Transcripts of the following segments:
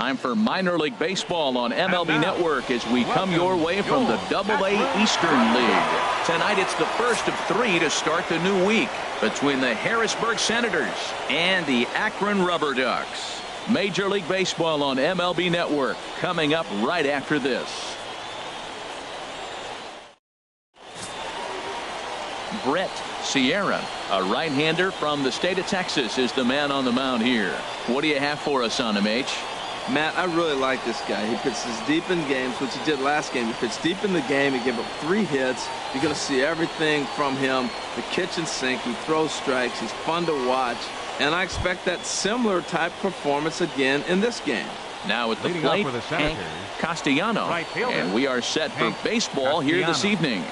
Time for minor league baseball on MLB Network as we come your way from the AA Eastern League. Tonight it's the first of 3 to start the new week between the Harrisburg Senators and the Akron Rubberducks. Major League Baseball on MLB Network coming up right after this. Brett Sierra, a right-hander from the state of Texas, is the man on the mound here. What do you have for us on him, H? Matt, I really like this guy. He pitches deep in games, which he did last game. He pitched deep in the game. He gave up 3 hits. You're going to see everything from him. The kitchen sink. He throws strikes. He's fun to watch. And I expect that similar type performance again in this game. Now at the plate, Hank Castellano. And we are set for baseball here this evening.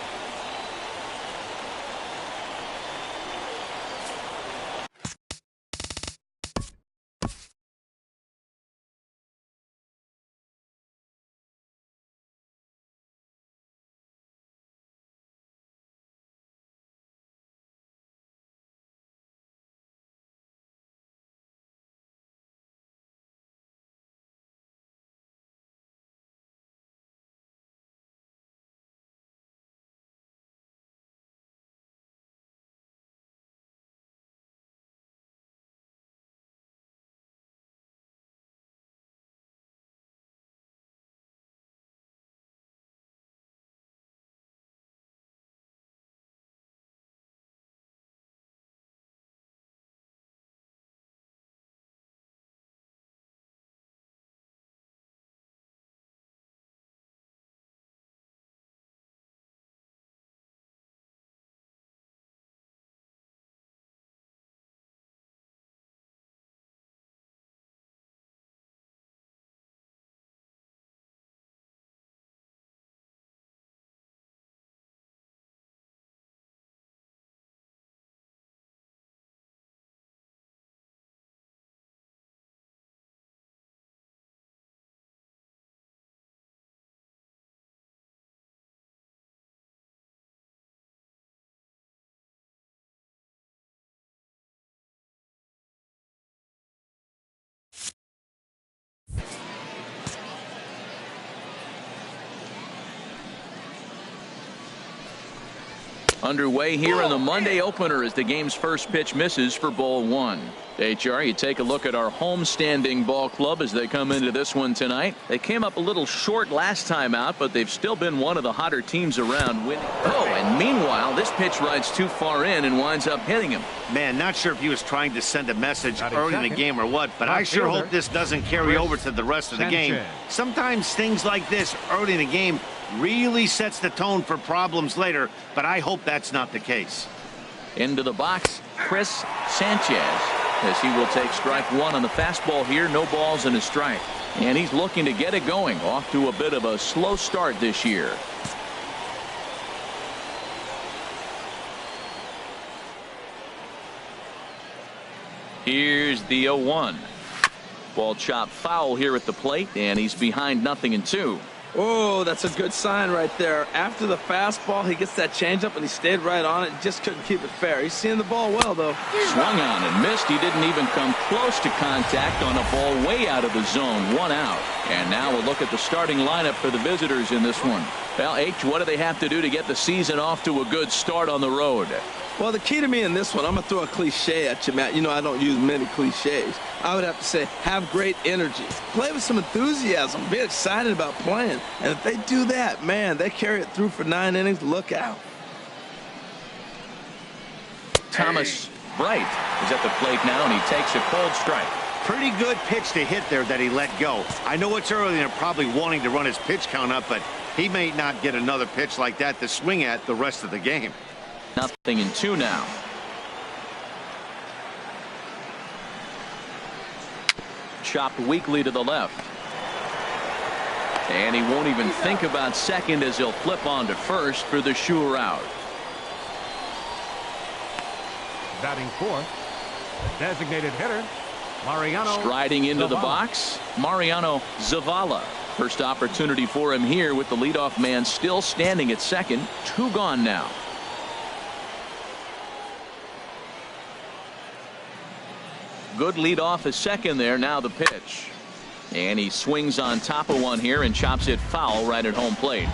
Underway here in the Monday opener as the game's first pitch misses for ball 1. HR, you take a look at our homestanding ball club as they come into this one tonight. They came up a little short last time out, but they've still been one of the hotter teams around winning. Oh, and meanwhile, this pitch rides too far in and winds up hitting him. Man, not sure if he was trying to send a message early in the game or what, but I sure hope this doesn't carry over to the rest of the game. Sometimes things like this early in the game really sets the tone for problems later, but I hope that's not the case. Into the box, Chris Sanchez, as he will take strike 1 on the fastball here. No balls and a strike. And he's looking to get it going. Off to a bit of a slow start this year. Here's the 0-1. Ball chopped foul here at the plate, and he's behind 0-2. Oh, that's a good sign right there. After the fastball, he gets that changeup, and he stayed right on it. Just couldn't keep it fair. He's seeing the ball well, though. Swung on and missed. He didn't even come close to contact on a ball way out of the zone. 1 out. And now we'll look at the starting lineup for the visitors in this one. Well, H, what do they have to do to get the season off to a good start on the road? Well, the key to me in this one, I'm going to throw a cliche at you, Matt. You know I don't use many cliches. I would have to say have great energy. Play with some enthusiasm. Be excited about playing. And if they do that, man, they carry it through for 9 innings. Look out. Thomas Bright is at the plate now, and he takes a cold strike. Pretty good pitch to hit there that he let go. I know it's early and they're probably wanting to run his pitch count up, but he may not get another pitch like that to swing at the rest of the game. 0-2 now. Chopped weakly to the left. And he won't even think about second as he'll flip on to first for the sure out. Batting fourth, designated hitter, Mariano. Striding into the box, Mariano Zavala. First opportunity for him here with the leadoff man still standing at second. 2 gone now. Good lead off at second there. Now the pitch. And he swings on top of one here and chops it foul right at home plate.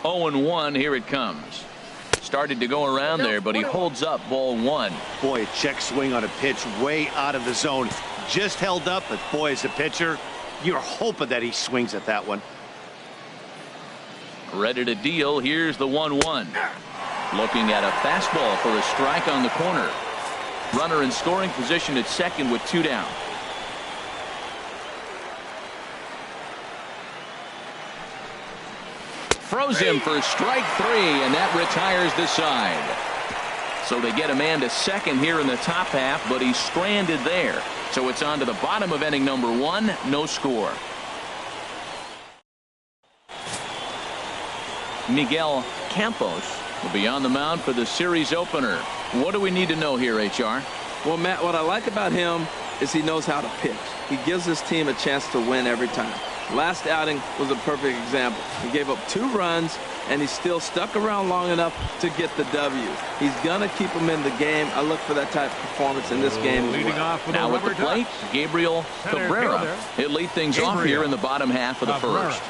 Oh and 1. Here it comes. Started to go around there, but he holds up ball 1. Boy, a check swing on a pitch way out of the zone. Just held up, but boy, as a pitcher, you're hoping that he swings at that one. Ready to deal. Here's the 1-1. Looking at a fastball for a strike on the corner. Runner in scoring position at second with 2 down. Throws him for strike 3, and that retires the side. So they get a man to second here in the top half, but he's stranded there. So it's on to the bottom of inning number 1. No score. Miguel Campos will be on the mound for the series opener. What do we need to know here, HR? Well, Matt, what I like about him is he knows how to pitch. He gives his team a chance to win every time. Last outing was a perfect example. He gave up 2 runs, and he still stuck around long enough to get the W. He's going to keep him in the game. I look for that type of performance in this game as well. Now with the plate, Gabriel Cabrera. He'll lead things off here in the bottom half of the first.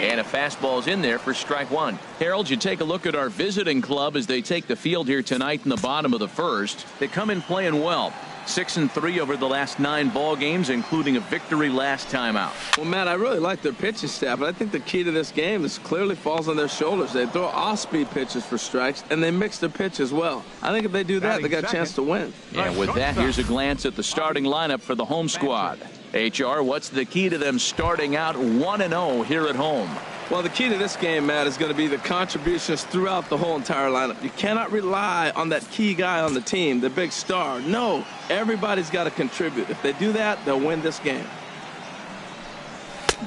And a fastball's in there for strike 1. Harold, you take a look at our visiting club as they take the field here tonight in the bottom of the first. They come in playing well. 6-3 over the last 9 ball games, including a victory last time out. Well, Matt, I really like their pitching staff, but I think the key to this game is clearly falls on their shoulders. They throw off-speed pitches for strikes, and they mix their pitch as well. I think if they do that, they got a chance to win. And with that, here's a glance at the starting lineup for the home squad. HR, what's the key to them starting out 1-0 here at home? Well, the key to this game, Matt, is going to be the contributions throughout the whole entire lineup. You cannot rely on that key guy on the team, the big star. No, everybody's got to contribute. If they do that, they'll win this game.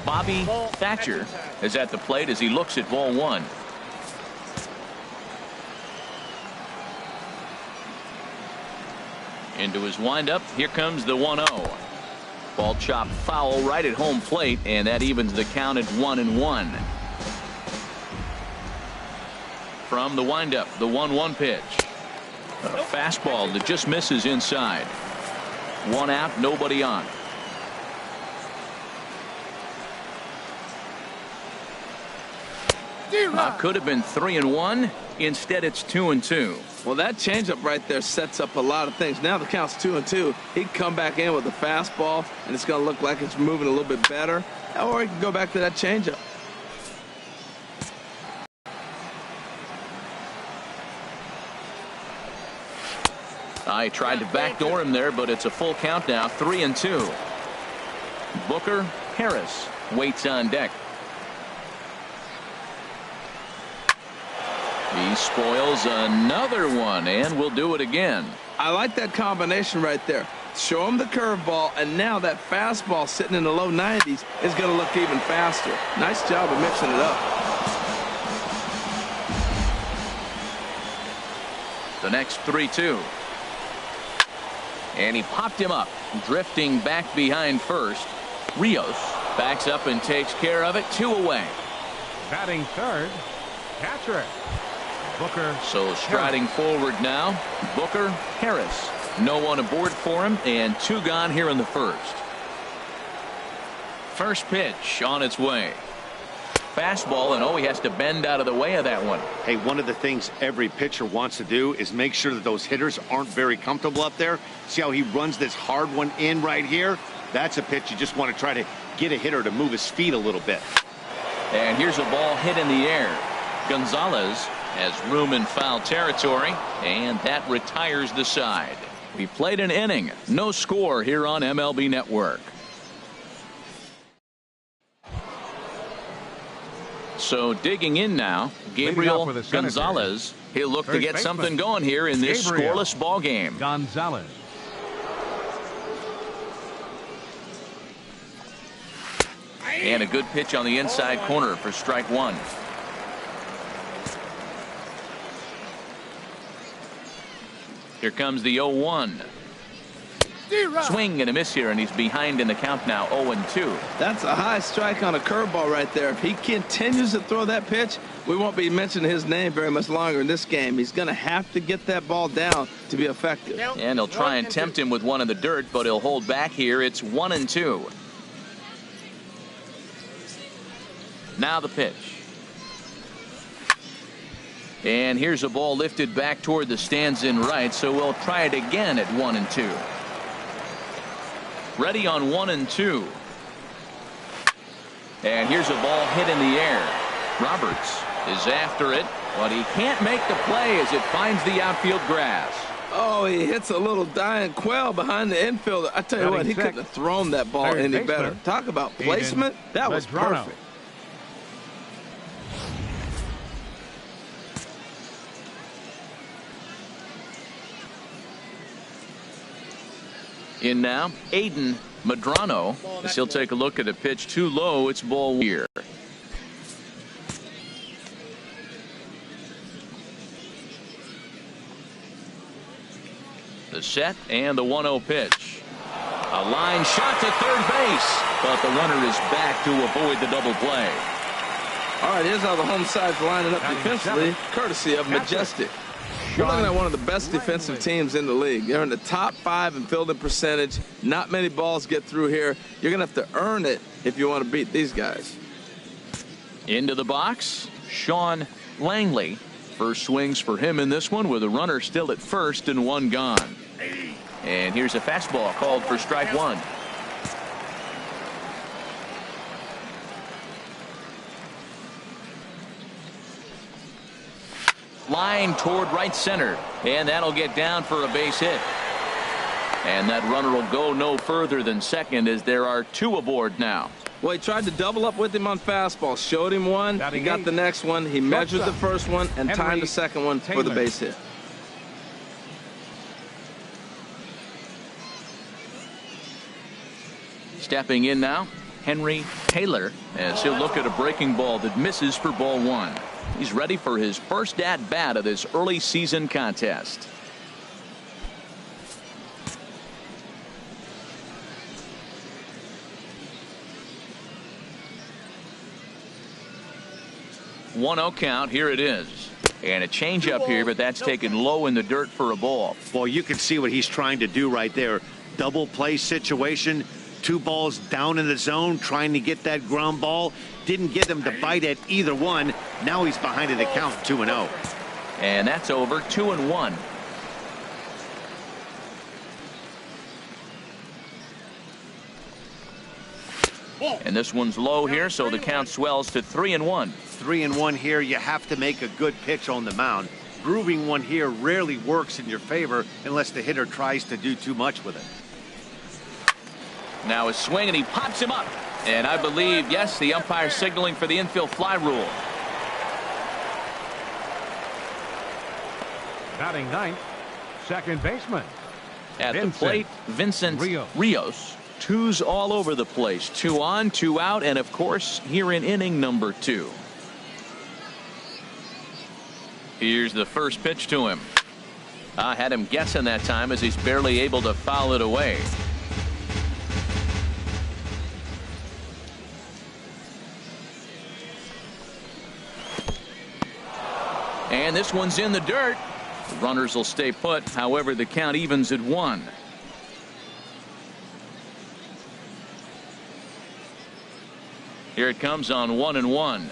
Bobby Thatcher is at the plate as he looks at ball 1. Into his windup. Here comes the 1-0. Ball chopped foul right at home plate, and that evens the count at 1-1. From the windup, the 1-1 pitch. A fastball that just misses inside. 1 out, nobody on. Could have been 3-1. Instead, it's 2-2. Well, that changeup right there sets up a lot of things. Now the count's 2-2. He can come back in with a fastball, and it's going to look like it's moving a little bit better. Or he can go back to that changeup. I tried to backdoor him there, but it's a full count now. 3-2. Booker Harris waits on deck. He spoils another one, and we'll do it again. I like that combination right there. Show him the curveball, and now that fastball sitting in the low 90s is going to look even faster. Nice job of mixing it up. The next 3-2. And he popped him up, drifting back behind first. Rios backs up and takes care of it. 2 away. Batting third, catcher. Booker. So striding forward now, Booker Harris. No one aboard for him, and 2 gone here in the first. First pitch on its way. Fastball, and he has to bend out of the way of that one. Hey, one of the things every pitcher wants to do is make sure that those hitters aren't very comfortable up there. See how he runs this hard one in right here? That's a pitch you just want to try to get a hitter to move his feet a little bit. And here's a ball hit in the air. Gonzalez has room in foul territory, and that retires the side. We played an inning. No score here on MLB Network. So digging in now, Gabriel Gonzalez. He'll look to get something going here in this scoreless ball game. Gonzalez. And a good pitch on the inside corner for strike 1. Here comes the 0-1. Swing and a miss here, and he's behind in the count now, 0-2. That's a high strike on a curveball right there. If he continues to throw that pitch, we won't be mentioning his name very much longer in this game. He's going to have to get that ball down to be effective. And he'll try and tempt him with one in the dirt, but he'll hold back here. It's 1-2. Now the pitch. And here's a ball lifted back toward the stands in right, so we'll try it again at 1-2. Ready on 1-2. And here's a ball hit in the air. Roberts is after it, but he can't make the play as it finds the outfield grass. Oh, he hits a little dying quail behind the infielder. I tell you what, he couldn't have thrown that ball any better. Talk about placement. That was perfect. In now, Aiden Medrano, as he'll take a look at a pitch too low. It's ball here. The set and the 1-0 pitch. A line shot to third base, but the runner is back to avoid the double play. All right, here's how the home side's lining up defensively, courtesy of Majestic. We're looking at one of the best defensive teams in the league. They're in the top 5 in fielding percentage. Not many balls get through here. You're going to have to earn it if you want to beat these guys. Into the box, Sean Langley. First swings for him in this one with a runner still at first and one gone. And here's a fastball called for strike one. Line toward right center, and that'll get down for a base hit. And that runner will go no further than second as there are 2 aboard now. Well, he tried to double up with him on fastball, showed him one, he got the next one, he measured the first one and timed the second one for the base hit. Stepping in now, Henry Taylor, as he'll look at a breaking ball that misses for ball 1. He's ready for his first at-bat of this early season contest. One 1-0 count. Here it is. And a changeup here, but that's taken low in the dirt for a ball. Well, you can see what he's trying to do right there. Double play situation. 2 balls down in the zone, trying to get that ground ball. Didn't get him to bite at either one. Now he's behind in the count, 2-0. And that's over, 2-1. And this one's low here, so the count swells to 3-1. 3-1 here. You have to make a good pitch on the mound. Grooving one here rarely works in your favor unless the hitter tries to do too much with it. Now a swing, and he pops him up. And I believe, yes, the umpire signaling for the infield fly rule. Batting ninth, second baseman. At the plate, Vincent Rios. 2s all over the place. 2 on, 2 out, and of course, here in inning number 2. Here's the first pitch to him. I had him guessing that time as he's barely able to foul it away. And this one's in the dirt. The runners will stay put. However, the count evens at 1. Here it comes on 1-1.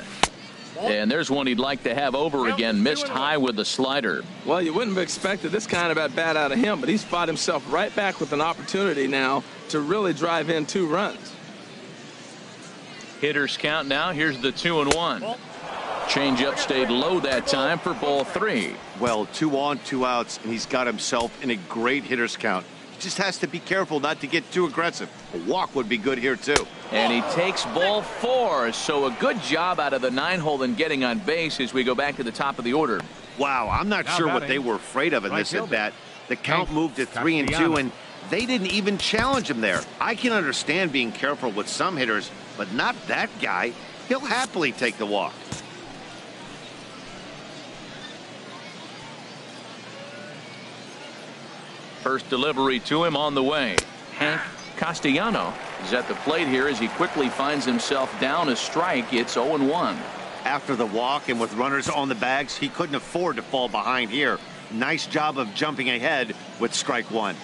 And there's one he'd like to have over again. Missed high with the slider. Well, you wouldn't have expected this kind of at bat out of him, but he's fought himself right back with an opportunity now to really drive in 2 runs. Hitters count now. Here's the 2-1. Changeup stayed low that time for ball 3. Well, 2 on, 2 outs, and he's got himself in a great hitter's count. He just has to be careful not to get too aggressive. A walk would be good here, too. And he takes ball 4. So a good job out of the 9-hole in getting on base as we go back to the top of the order. Wow, I'm not sure what they were afraid of in this at-bat. The count moved to 3-2, and they didn't even challenge him there. I can understand being careful with some hitters, but not that guy. He'll happily take the walk. First delivery to him on the way. Hank Castellano is at the plate here as he quickly finds himself down a strike. It's 0-1. After the walk and with runners on the bags, he couldn't afford to fall behind here. Nice job of jumping ahead with strike one.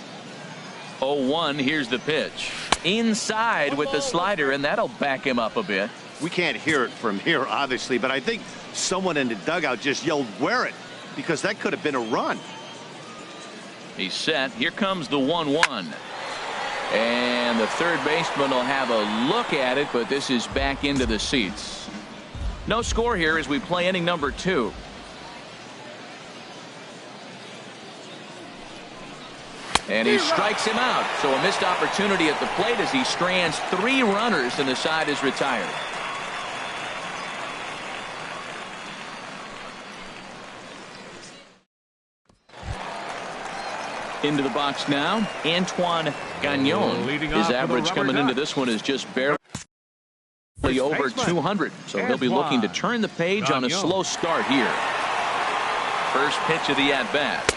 0-1. Here's the pitch. Inside with the slider, and that'll back him up a bit. We can't hear it from here, obviously, but I think someone in the dugout just yelled, "Wear it," because that could have been a run. He's set. Here comes the 1-1. And the third baseman will have a look at it, but this is back into the seats. No score here as we play inning number 2. And he strikes him out. So a missed opportunity at the plate as he strands 3 runners and the side is retired. Into the box now, Antoine Gagnon. His average coming into this one is just barely over 200. So he'll be looking to turn the page on a slow start here. First pitch of the at-bat.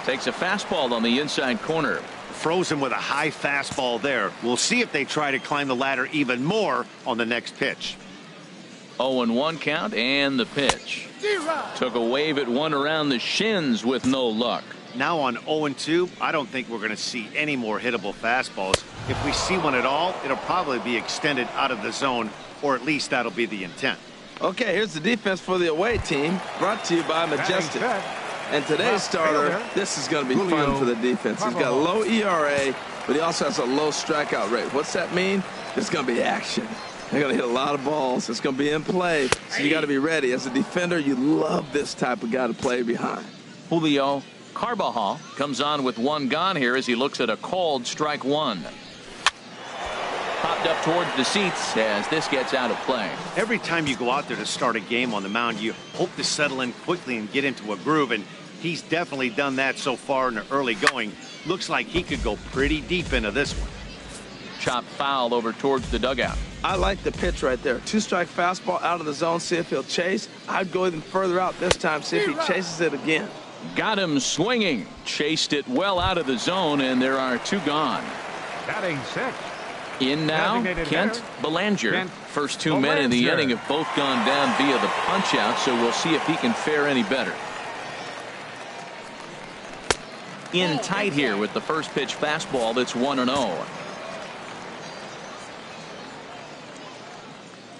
Takes a fastball on the inside corner. Frozen with a high fastball there. We'll see if they try to climb the ladder even more on the next pitch. 0-1 count and the pitch. Took a wave at one around the shins with no luck. Now on 0-2, I don't think we're going to see any more hittable fastballs. If we see one at all, it'll probably be extended out of the zone, or at least that'll be the intent. Okay, here's the defense for the away team, brought to you by Majestic. And today's starter, this is going to be fun for the defense. He's got a low ERA, but he also has a low strikeout rate. What's that mean? There's going to be action. They're going to hit a lot of balls. It's going to be in play, so you got to be ready. As a defender, you love this type of guy to play behind. Julio Carbajal comes on with 1 gone here as he looks at a called strike 1. Popped up towards the seats as this gets out of play. Every time you go out there to start a game on the mound, you hope to settle in quickly and get into a groove, and he's definitely done that so far in the early going. Looks like he could go pretty deep into this one. Chopped foul over towards the dugout. I like the pitch right there. 2-strike fastball out of the zone, see if he'll chase. I'd go even further out this time, see if he chases it again. Got him swinging. Chased it well out of the zone, and there are 2 gone. Batting 6. In now, Kent Belanger. First 2 men in the inning have both gone down via the punch-out, so we'll see if he can fare any better. In tight here with the first pitch fastball that's 1-0.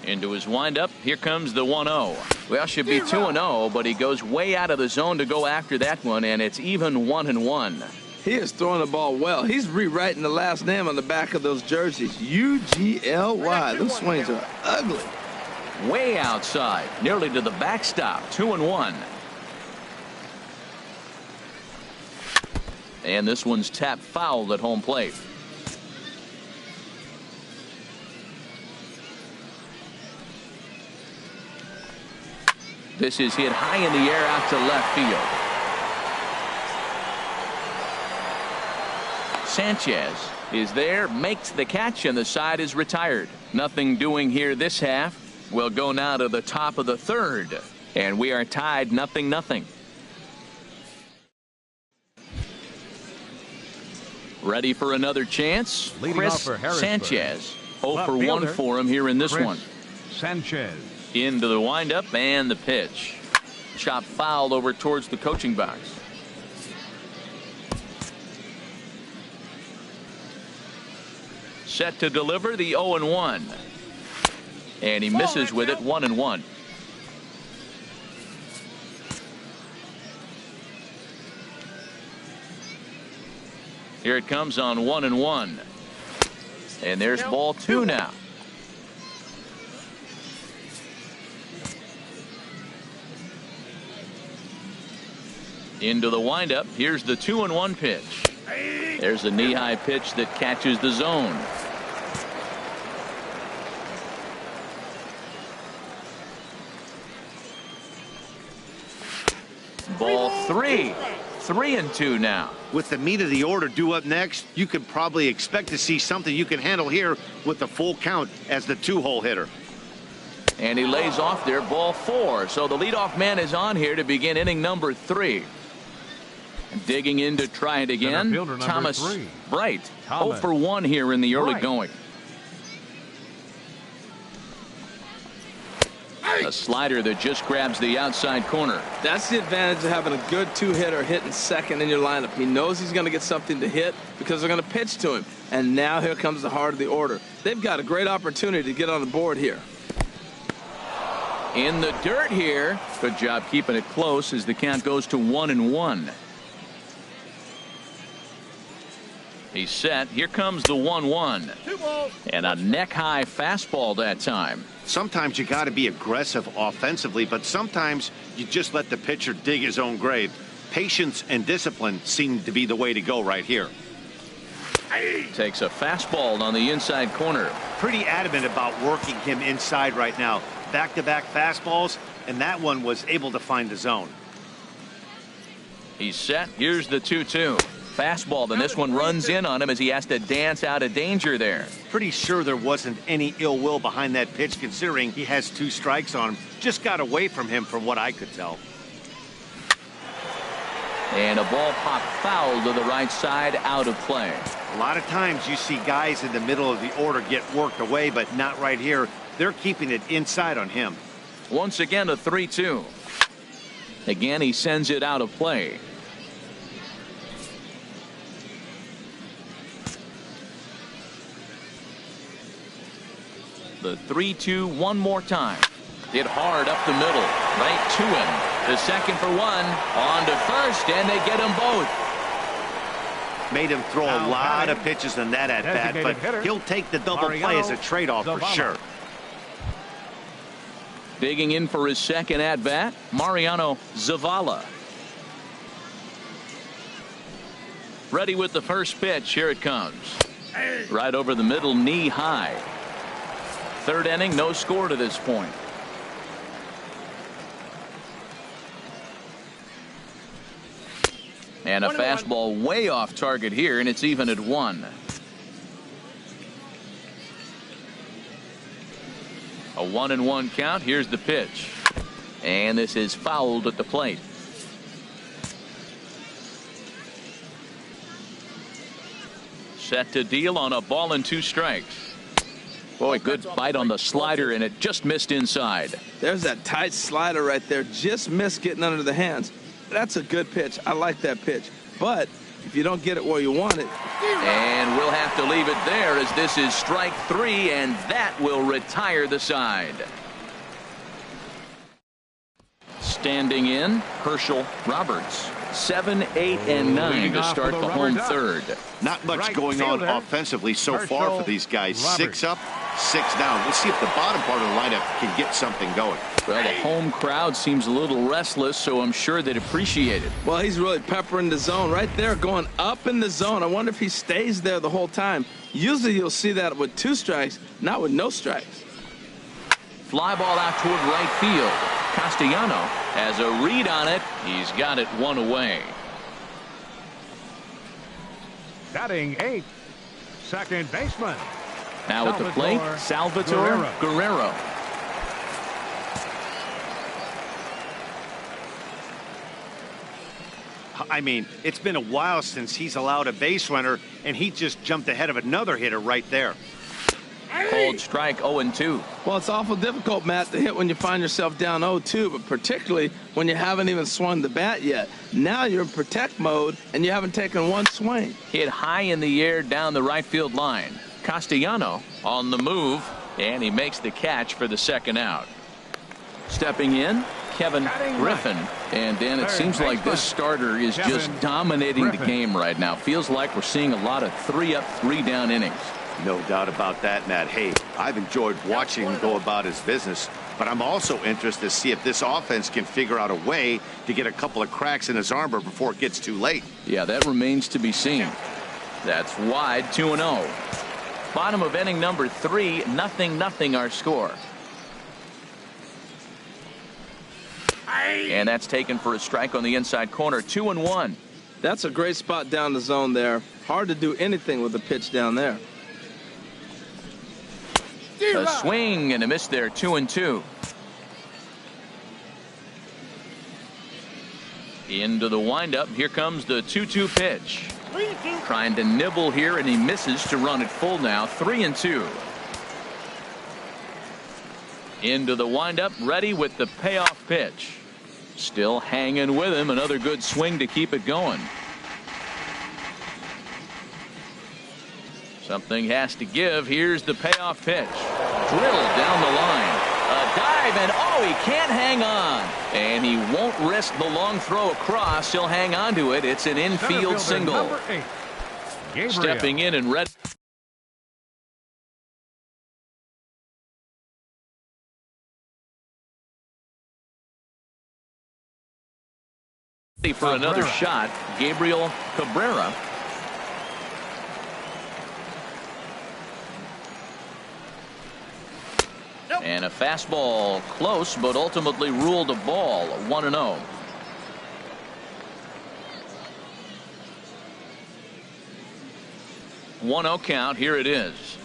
Into his windup. Here comes the 1-0. Well, should be 2-0, but he goes way out of the zone to go after that one, and it's even 1-1. He is throwing the ball well. He's rewriting the last name on the back of those jerseys. UGLY. Those swings are ugly. Way outside, nearly to the backstop. 2-1. And this one's tapped foul at home plate. This is hit high in the air out to left field. Sanchez is there, makes the catch, and the side is retired. Nothing doing here this half. We'll go now to the top of the 3rd, and we are tied 0-0. Ready for another chance? Chris Sanchez. 0 for 1 for him here in this one. Sanchez. Into the windup and the pitch. Chop foul over towards the coaching box. Set to deliver the 0-1. And he misses with it. 1-1. Here it comes on 1-1. And there's ball 2 now. Into the windup. Here's the 2-1 pitch. There's a knee-high pitch that catches the zone. Ball 3. 3-2 now. With the meat of the order due up next, you could probably expect to see something you can handle here with the full count as the 2-hole hitter. And he lays off there. Ball 4. So the leadoff man is on here to begin inning number 3. Digging in to try it again. Thomas Bright. 0 for 1 here in the early going. A slider that just grabs the outside corner. That's the advantage of having a good two-hitter hitting second in your lineup. He knows he's going to get something to hit because they're going to pitch to him. And now here comes the heart of the order. They've got a great opportunity to get on the board here. In the dirt here. Good job keeping it close as the count goes to 1-1. He's set. Here comes the 1-1. And a neck-high fastball that time. Sometimes you got to be aggressive offensively, but sometimes you just let the pitcher dig his own grave. Patience and discipline seem to be the way to go right here. Takes a fastball on the inside corner. Pretty adamant about working him inside right now. Back-to-back fastballs, and that one was able to find the zone. He's set. Here's the 2-2. Fastball, then this one runs in on him as he has to dance out of danger there. Pretty sure there wasn't any ill will behind that pitch, considering he has 2 strikes on him. Just got away from him from what I could tell. And a ball popped foul to the right side, out of play. A lot of times you see guys in the middle of the order get worked away, but not right here. They're keeping it inside on him. Once again, a 3-2. Again, he sends it out of play. The 3-2 one more time. Hit hard up the middle. Right to him. The second for 1. On to first, and they get them both. Made him throw a lot of pitches in that at-bat, but he'll take the double play as a trade-off for sure. Digging in for his second at-bat, Mariano Zavala. Ready with the first pitch. Here it comes. Right over the middle, knee high. Third inning, no score to this point. And a fastball way off target here, and it's even at 1. A 1-1 count. Here's the pitch. And this is fouled at the plate. Set to deal on a ball and 2 strikes. Boy, good bite on the slider, and it just missed inside. There's that tight slider right there. Just missed getting under the hands. That's a good pitch. I like that pitch. But if you don't get it where you want it. And we'll have to leave it there as this is strike 3, and that will retire the side. Standing in, Herschel Roberts. 7, 8, and 9 to start the home third. Not much going on offensively so far for these guys. 6 up, 6 down. Let's see if the bottom part of the lineup can get something going. Well, the home crowd seems a little restless, so I'm sure they'd appreciate it. Well, he's really peppering the zone right there, going up in the zone. I wonder if he stays there the whole time. Usually you'll see that with 2 strikes, not with no strikes. Fly ball out toward right field. Castellano has a read on it. He's got it 1 away. Batting 8th, second baseman. Now at the plate, Salvatore Guerrero. I mean, it's been a while since he's allowed a base runner, and he just jumped ahead of another hitter right there. Cold strike, 0-2. Well, it's awful difficult, Matt, to hit when you find yourself down 0-2, but particularly when you haven't even swung the bat yet. Now you're in protect mode, and you haven't taken 1 swing. Hit high in the air down the right field line. Castellano on the move, and he makes the catch for the second out. Stepping in, Kevin Griffin. And, Dan, it seems like this starter is just dominating the game right now. Feels like we're seeing a lot of 3-up, 3-down innings. No doubt about that, Matt. Hey, I've enjoyed watching him go about his business, but I'm also interested to see if this offense can figure out a way to get a couple of cracks in his armor before it gets too late. Yeah, that remains to be seen. That's wide, 2-0. Bottom of inning number 3, 0-0 our score. And that's taken for a strike on the inside corner, 2-1. That's a great spot down the zone there. Hard to do anything with the pitch down there. A swing and a miss there, 2-2. Into the windup. Here comes the 2-2 pitch. Trying to nibble here, and he misses to run it full now. 3-2. Into the windup, ready with the payoff pitch. Still hanging with him. Another good swing to keep it going. Something has to give. Here's the payoff pitch. Drilled down the line. A dive, and oh, he can't hang on. And he won't risk the long throw across. He'll hang on to it. It's an infield single. Stepping in and ready for another shot, Gabriel Cabrera. And a fastball close, but ultimately ruled a ball. 1-0. One-0 count. Here it is.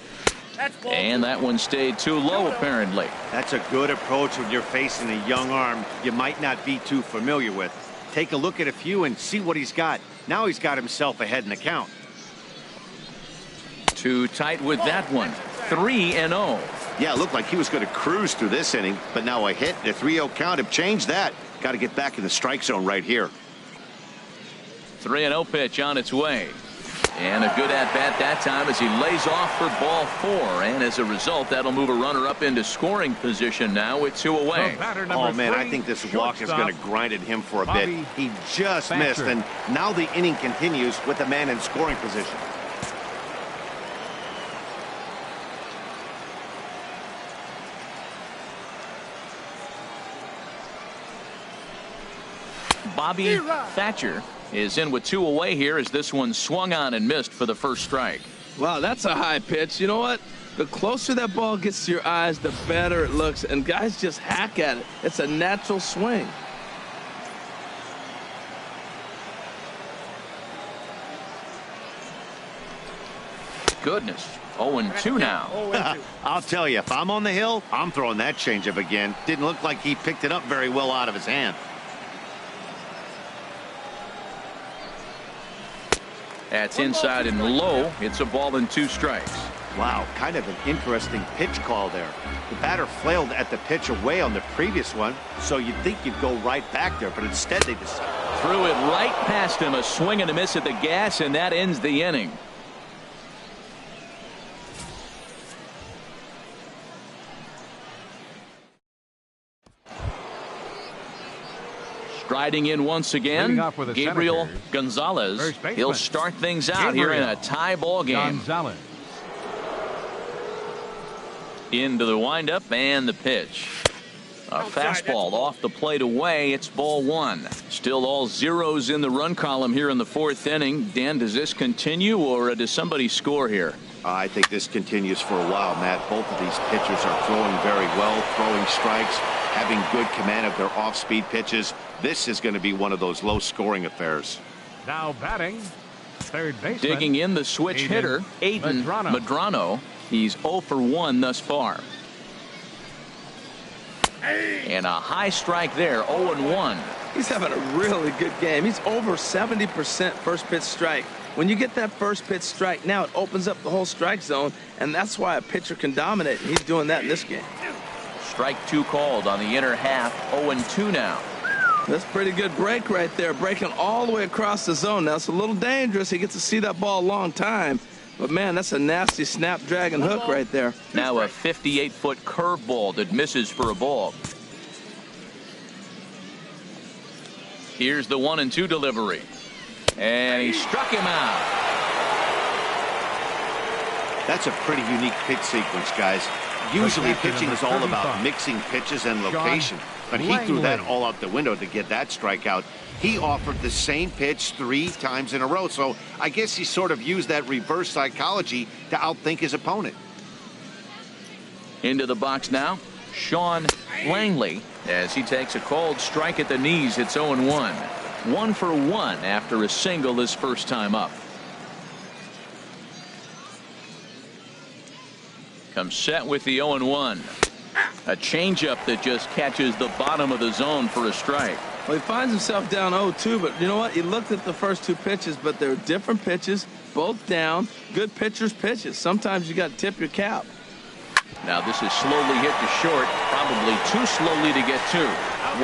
And that one stayed too low, apparently. That's a good approach when you're facing a young arm you might not be too familiar with. Take a look at a few and see what he's got. Now he's got himself ahead in the count. Too tight with that one. 3-0. Yeah, it looked like he was going to cruise through this inning, but now a hit, the 3-0 count have changed that. Got to get back in the strike zone right here. 3-0 pitch on its way. And a good at-bat that time as he lays off for ball 4. And as a result, that'll move a runner up into scoring position now with 2 away. Oh, man, I think this walk is going to grind at him for a bit. He just missed, and now the inning continues with the man in scoring position. Bobby Thatcher is in with 2 away here as this one swung on and missed for the first strike. Wow, that's a high pitch. You know what? The closer that ball gets to your eyes, the better it looks. And guys just hack at it. It's a natural swing. Goodness. 0-2 now. I'll tell you, if I'm on the hill, I'm throwing that changeup again. Didn't look like he picked it up very well out of his hand. That's inside and low. It's a ball and 2 strikes. Wow, kind of an interesting pitch call there. The batter flailed at the pitch away on the previous one, so you'd think you'd go right back there, but instead they just threw it right past him. A swing and a miss at the gas, and that ends the inning. Striding in once again, Gabriel Gonzalez. He'll start things out here in a tie ball game. Into the windup and the pitch. A fastball off the plate away. It's ball 1. Still all zeros in the run column here in the 4th inning. Dan, does this continue, or does somebody score here? I think this continues for a while, Matt. Both of these pitchers are throwing very well, throwing strikes, having good command of their off-speed pitches. This is going to be one of those low-scoring affairs. Now batting, third baseman. Digging in the switch hitter, Aiden Medrano. He's 0 for 1 thus far. And a high strike there, 0-1. He's having a really good game. He's over 70% first pitch strike. When you get that first pitch strike, now it opens up the whole strike zone, and that's why a pitcher can dominate. He's doing that in this game. Strike 2 called on the inner half. 0-2 now. That's pretty good break right there, breaking all the way across the zone. Now it's a little dangerous. He gets to see that ball a long time, but man, that's a nasty snapdragon hook right there. Now a 58-foot curveball that misses for a ball. Here's the 1-2 delivery, and he struck him out. That's a pretty unique pitch sequence, guys. Usually pitching is all about mixing pitches and location, but he threw that all out the window to get that strikeout. He offered the same pitch 3 times in a row, so I guess he sort of used that reverse psychology to outthink his opponent. Into the box now, Sean Langley, as he takes a called strike at the knees. It's 0-1. 1 for 1 after a single his first time up. Comes set with the 0-1. A changeup that just catches the bottom of the zone for a strike. Well, he finds himself down 0-2, but you know what? He looked at the first two pitches, but they're different pitches, both down. Good pitchers' pitches. Sometimes you got to tip your cap. Now this is slowly hit to short, probably too slowly to get to.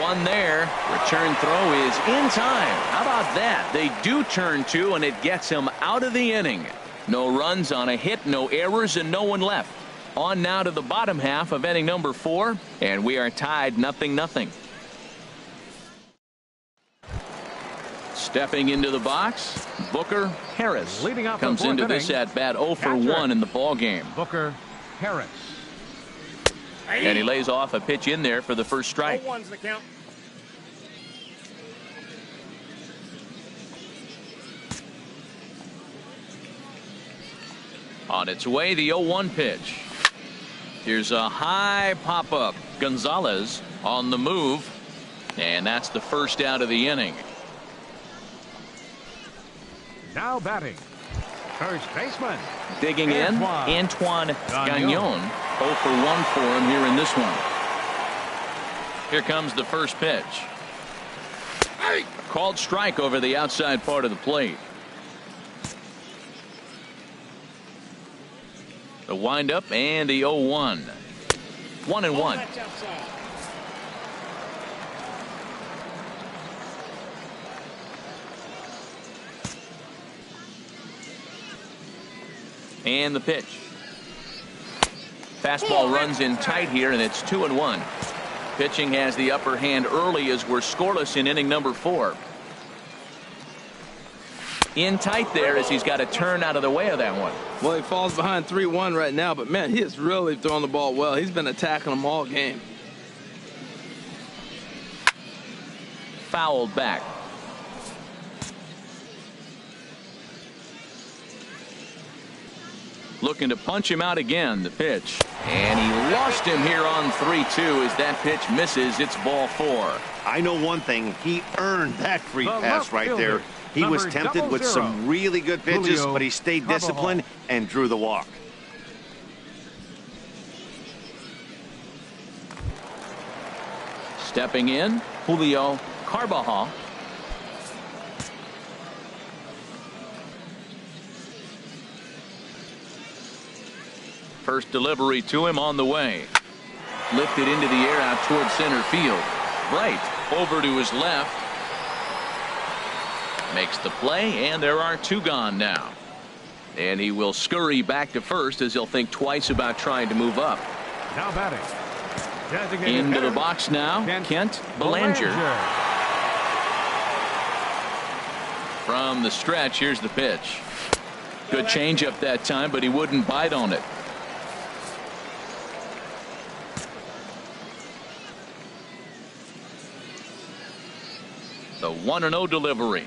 One there. Return throw is in time. How about that? They do turn two, and it gets him out of the inning. No runs on a hit, no errors, and no one left. On now to the bottom half of inning number 4, and we are tied 0-0. Stepping into the box, Booker Harris comes into this at bat 0 for 1 in the ball game. Booker Harris. And he lays off a pitch in there for the first strike. 0-1's the count. On its way, the 0-1 pitch. Here's a high pop-up. Gonzalez on the move, and that's the first out of the inning. Now batting, first baseman. Digging in, Antoine Gagnon. 0 for 1 for him here in this one. Here comes the first pitch. Called strike over the outside part of the plate. The windup and the 0-1. 1-1. And the pitch. Fastball runs in tight here, and it's 2-1. Pitching has the upper hand early as we're scoreless in inning number 4. In tight there as he's got to turn out of the way of that one. Well, he falls behind 3-1 right now, but man, he is really throwing the ball well. He's been attacking them all game. Fouled back. Looking to punch him out again. The pitch. And he lost him here on 3-2 as that pitch misses. It's ball 4. I know one thing. He earned that free pass right there. He was tempted with some really good pitches, but he stayed disciplined and drew the walk. Stepping in, Julio Carbajal. First delivery to him on the way. Lifted into the air out towards center field. Right over to his left. Makes the play, and there are 2 gone now. And he will scurry back to first as he'll think twice about trying to move up. Now batting. Into the box now, Kent Belanger. From the stretch, here's the pitch. Good changeup that time, but he wouldn't bite on it. The 1-0 delivery.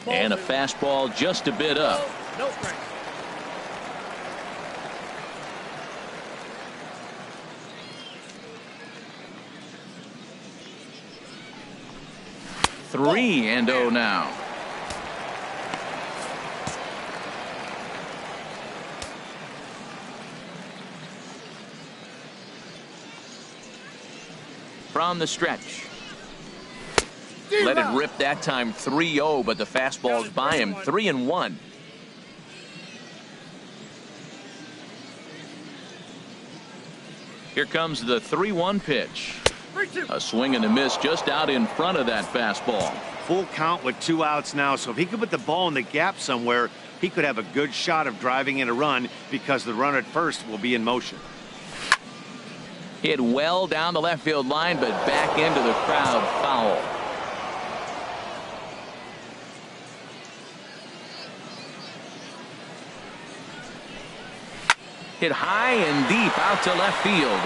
And a fastball just a bit up. No strike. Three and 0 now. From the stretch. Let it rip that time. 3-0, but the fastball's by him. 3-1. Here comes the 3-1 pitch. A swing and a miss just out in front of that fastball. Full count with 2 outs now, so if he could put the ball in the gap somewhere, he could have a good shot of driving in a run because the runner at first will be in motion. Hit well down the left field line, but back into the crowd. Foul. Hit high and deep out to left field.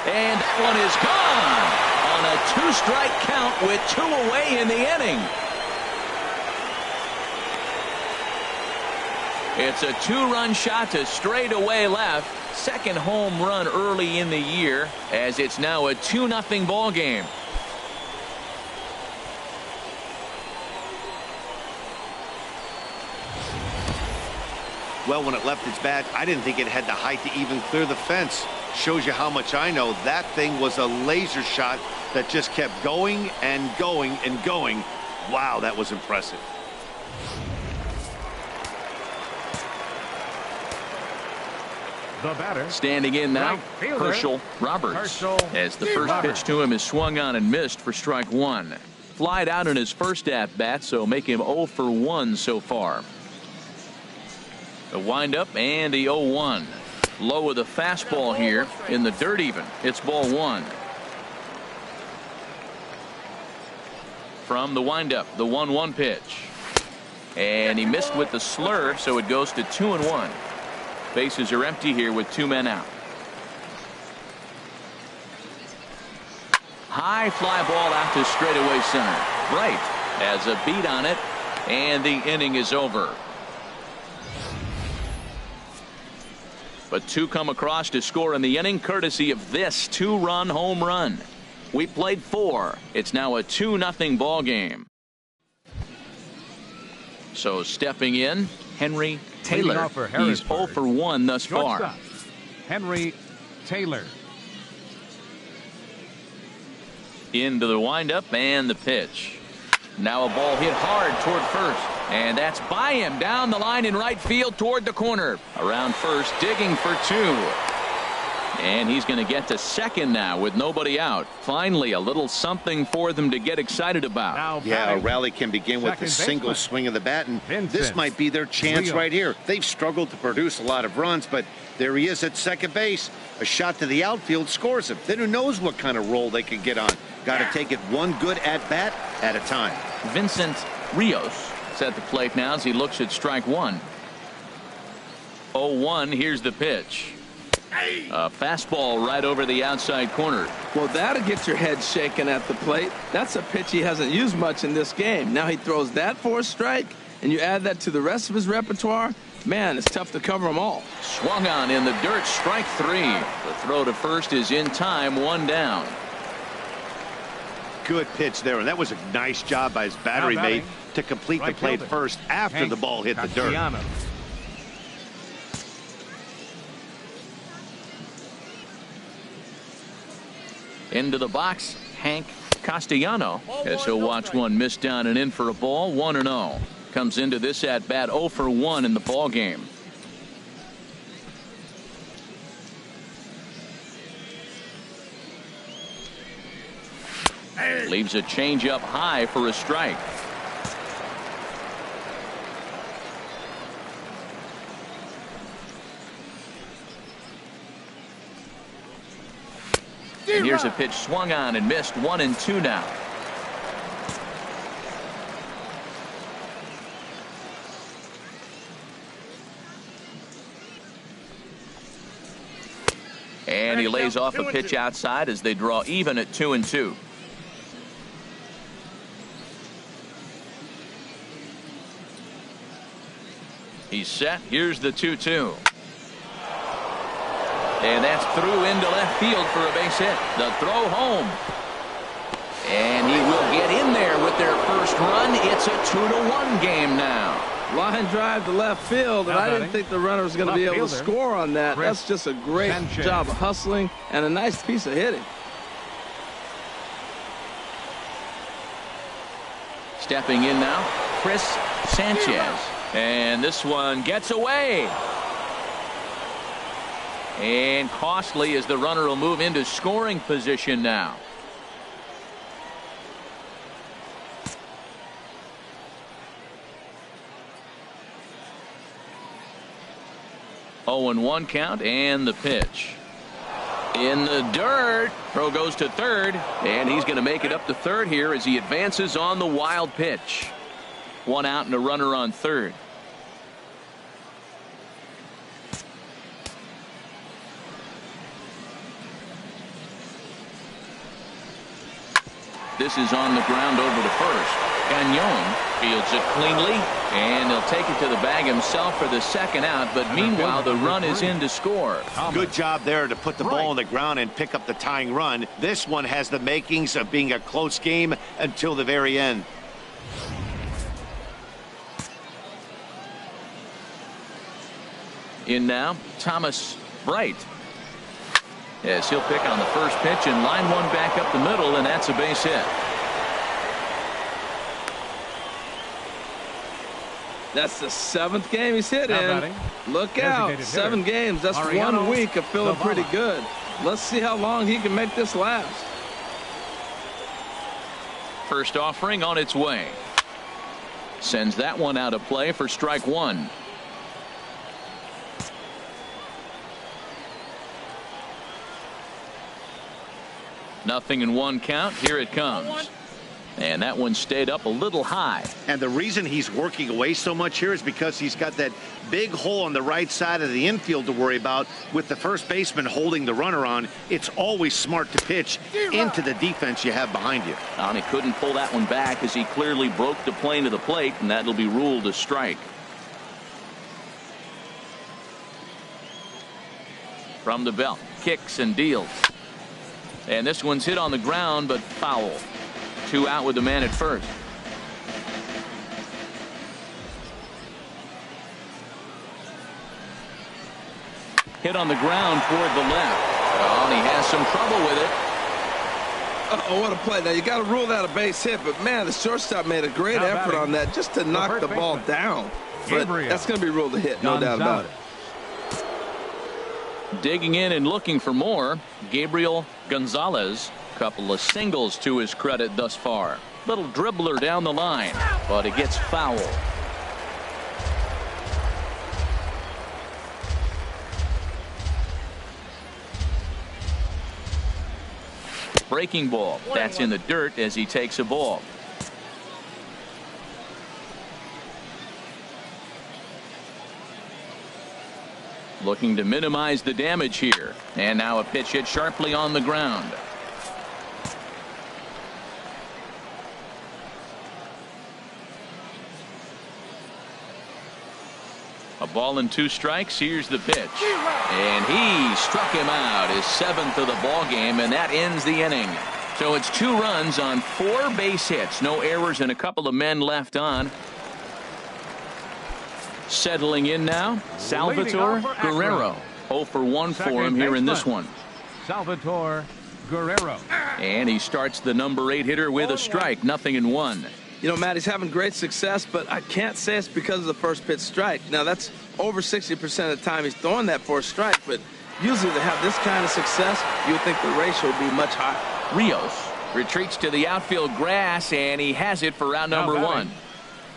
And that one is gone on a 2-strike count with 2 away in the inning. It's a 2-run shot to straightaway left. Second home run early in the year as it's now a 2-0 ball game. Well, when it left its bat, I didn't think it had the height to even clear the fence. Shows you how much I know. That thing was a laser shot that just kept going and going and going. Wow, that was impressive. The batter. Standing in now, Right fielder, Herschel Roberts. Herschel As the first Roberts. pitch to him is swung on and missed for strike one. Flied out in his first at bat, so make him 0 for 1 so far. The windup and the 0-1. Low with a fastball here in the dirt even. It's ball one. From the windup, the 1-1 pitch. And he missed with the slurve, so it goes to 2-1. Bases are empty here with 2 men out. High fly ball out to straightaway center. Bright has a beat on it, and the inning is over. But 2 come across to score in the inning, courtesy of this 2-run home run. We played 4. It's now a 2-0 ball game. So stepping in, Henry Taylor. He's 0 for 1 thus far. Shortstop, Henry Taylor. Into the windup and the pitch. Now a ball hit hard toward first. And that's by him down the line in right field toward the corner. Around first, digging for 2. And he's going to get to second now with nobody out. Finally, a little something for them to get excited about. Now Yeah, a batting, rally can begin with a second single baseman, swing of the bat, and this Vincent might be their chance Rios. right here. They've struggled to produce a lot of runs, but there he is at second base. A shot to the outfield scores him. Then who knows what kind of role they can get on. Got to take it one good at-bat at a time. Vincent Rios is at the plate now as he looks at strike one. 0-1, here's the pitch. A fastball right over the outside corner. Well, that'll get your head shaken at the plate. That's a pitch he hasn't used much in this game. Now he throws that for a strike, and you add that to the rest of his repertoire. Man, it's tough to cover them all. Swung on in the dirt, strike 3. The throw to first is in time, 1 down. Good pitch there, and that was a nice job by his battery Now mate batting, to complete right the plate fielder, first after Hank the ball hit the dirt. Castellanos. Into the box, Hank Castellano, as he'll watch one miss down and in for a ball. 1-0. Comes into this at bat 0 for 1 in the ball game. Leaves a changeup high for a strike. And here's a pitch swung on and missed. 1-2 now. And he lays off a pitch outside as they draw even at 2-2. He's set. Here's the 2-2. And that's through into left field for a base hit. The throw home. And he will get in there with their first run. It's a 2-1 game now. Line drive to left field, and Now I didn't batting, think the runner was going to be left able to fielder, score on that. Chris That's just a great Sanchez. job of hustling and a nice piece of hitting. Stepping in now, Chris Sanchez. And this one gets away. And costly as the runner will move into scoring position now. Oh, and 1 count and the pitch. In the dirt. Throw goes to third, and he's going to make it up to third here as he advances on the wild pitch. 1 out and a runner on third. This is on the ground over to first. Gagnon fields it cleanly, and he'll take it to the bag himself for the second out, but meanwhile the run is in to score. Good job there to put the ball on the ground and pick up the tying run. This one has the makings of being a close game until the very end. In now, Thomas Bright. As he'll pick on the first pitch and line one back up the middle, and that's a base hit. That's the 7th game he's hit in. Look out. 7 games. That's 1 week of feeling pretty good. Let's see how long he can make this last. First offering on its way. Sends that one out of play for strike 1. Nothing in 1 count. Here it comes. And that one stayed up a little high. And the reason he's working away so much here is because he's got that big hole on the right side of the infield to worry about. With the first baseman holding the runner on, it's always smart to pitch into the defense you have behind you. And he couldn't pull that one back as he clearly broke the plane to the plate, and that'll be ruled a strike. From the belt, kicks and deals. And this one's hit on the ground, but foul. 2 out with the man at first. Hit on the ground toward the left. Oh, and he has some trouble with it. Uh-oh, what a play. Now, you got to rule that a base hit, but, man, the shortstop made a great effort on that just to knock the ball down. But that's going to be ruled a hit, no doubt about it. Digging in and looking for more, Gabriel Gonzalez. Couple of singles to his credit thus far. Little dribbler down the line, but it gets foul. Breaking ball. That's in the dirt as he takes a ball. Looking to minimize the damage here. And now a pitch hit sharply on the ground. A ball and 2 strikes. Here's the pitch. And he struck him out, his 7th of the ball game, and that ends the inning. So it's 2 runs on 4 base hits. No errors and a couple of men left on. Settling in now, Salvatore Guerrero. 0 for 1 for him here in this one. Salvatore Guerrero. And he starts the number 8 hitter with a strike. Nothing in 1. You know, Matt, he's having great success, but I can't say it's because of the first pitch strike. Now, that's over 60% of the time he's throwing that for a strike, but usually to have this kind of success, you would think the ratio would be much higher. Rios retreats to the outfield grass, and he has it for out number 1.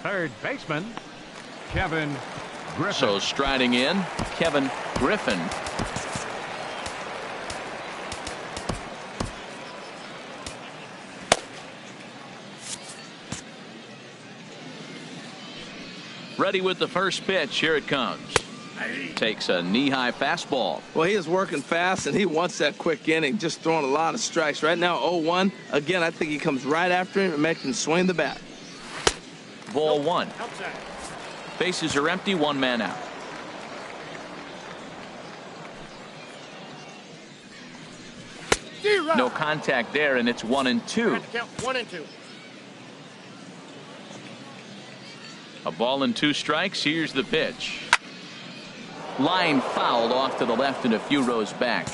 Third baseman, Kevin Griffin. So striding in, Kevin Griffin. Ready with the first pitch. Here it comes. Takes a knee-high fastball. Well, he is working fast, and he wants that quick inning, just throwing a lot of strikes. Right now, 0-1. Again, I think he comes right after him and makes him swing the bat. Ball 1. Bases are empty, 1 man out. No contact there, and it's 1-2. 1-2. A ball and 2 strikes. Here's the pitch. Line fouled off to the left and a few rows back.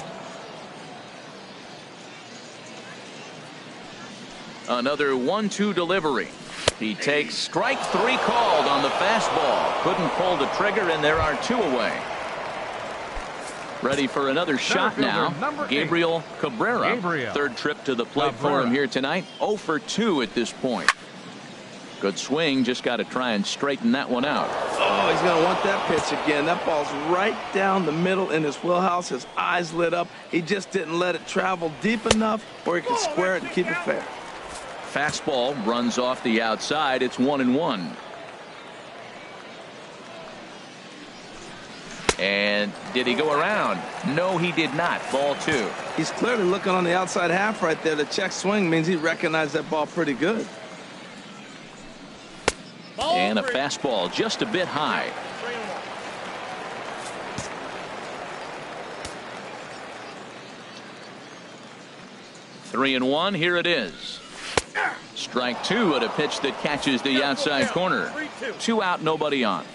Another 1-2 delivery. He takes strike 3 called on the fastball. Couldn't pull the trigger, and there are 2 away. Ready for another shot now. Gabriel Cabrera. Third trip to the plate for him here tonight. 0 for 2 at this point. Good swing. Just got to try and straighten that one out. Oh, he's going to want that pitch again. That ball's right down the middle in his wheelhouse. His eyes lit up. He just didn't let it travel deep enough where he could square it and keep it fair. Fastball runs off the outside. It's 1-1. And did he go around? No, he did not. Ball 2. He's clearly looking on the outside half right there. The check swing means he recognized that ball pretty good. And a fastball just a bit high. Three and 1. Here it is. Strike 2 at a pitch that catches the outside corner. 2 out, nobody on.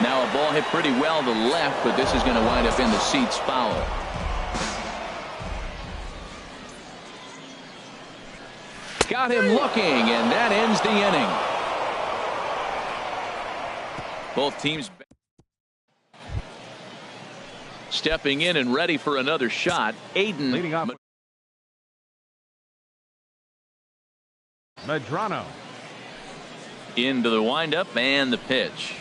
Now a ball hit pretty well to the left, but this is going to wind up in the seats foul. Got him looking, and that ends the inning. Both teams stepping in and ready for another shot. Aiden leading off. Medrano. Into the windup and the pitch.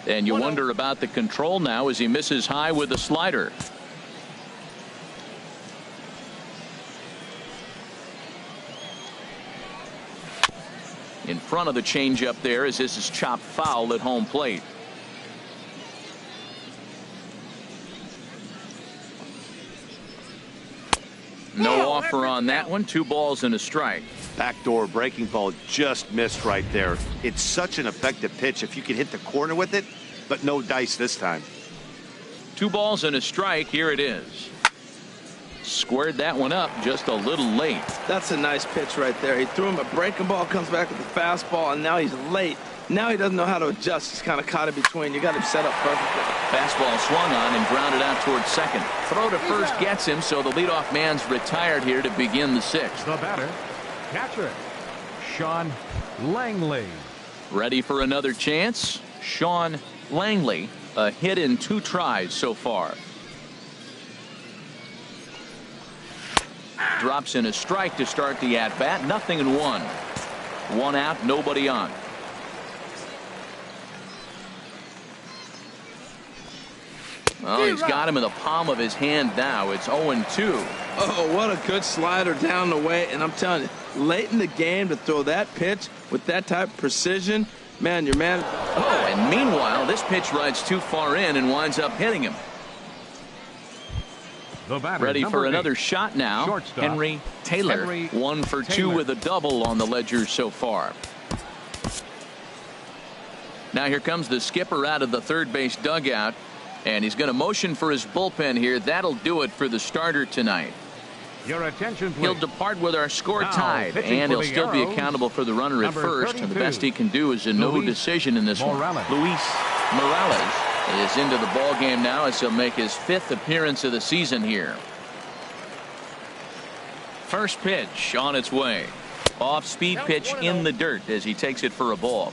And you wonder about the control now as he misses high with the slider. In front of the changeup there as this is chopped foul at home plate. No offer on that one. 2 balls and a strike. Backdoor breaking ball just missed right there. It's such an effective pitch if you can hit the corner with it, but no dice this time. 2 balls and a strike. Here it is. Squared that one up just a little late. That's a nice pitch right there. He threw him a breaking ball, comes back with a fastball, and now he's late. Now he doesn't know how to adjust. He's kind of caught in between. You got him set up perfectly. Fastball swung on and grounded out towards second. Throw to first gets him, so the leadoff man's retired here to begin the 6th. The batter, catcher, Sean Langley. Ready for another chance? Sean Langley, a hit in 2 tries so far. Drops in a strike to start the at-bat. 0-1. 1 out, nobody on. Oh, he's got him in the palm of his hand now. It's 0-2. Oh, what a good slider down the way. And I'm telling you, late in the game to throw that pitch with that type of precision, man, your man. Oh, and meanwhile, this pitch rides too far in and winds up hitting him. The batter, ready for 8, another shot now. shortstop, Henry Taylor. 1 for 2 with a double on the ledger so far. Now here comes the skipper out of the third base dugout. And he's going to motion for his bullpen here. That'll do it for the starter tonight. Your attention, please. He'll depart with our score Now, tied, and he'll still be accountable for the runner at first. 32, and the best he can do is a no decision in this Morales. one. Luis Morales is into the ball game now as he'll make his 5th appearance of the season here. First pitch on its way. Off speed pitch in the dirt as he takes it for a ball.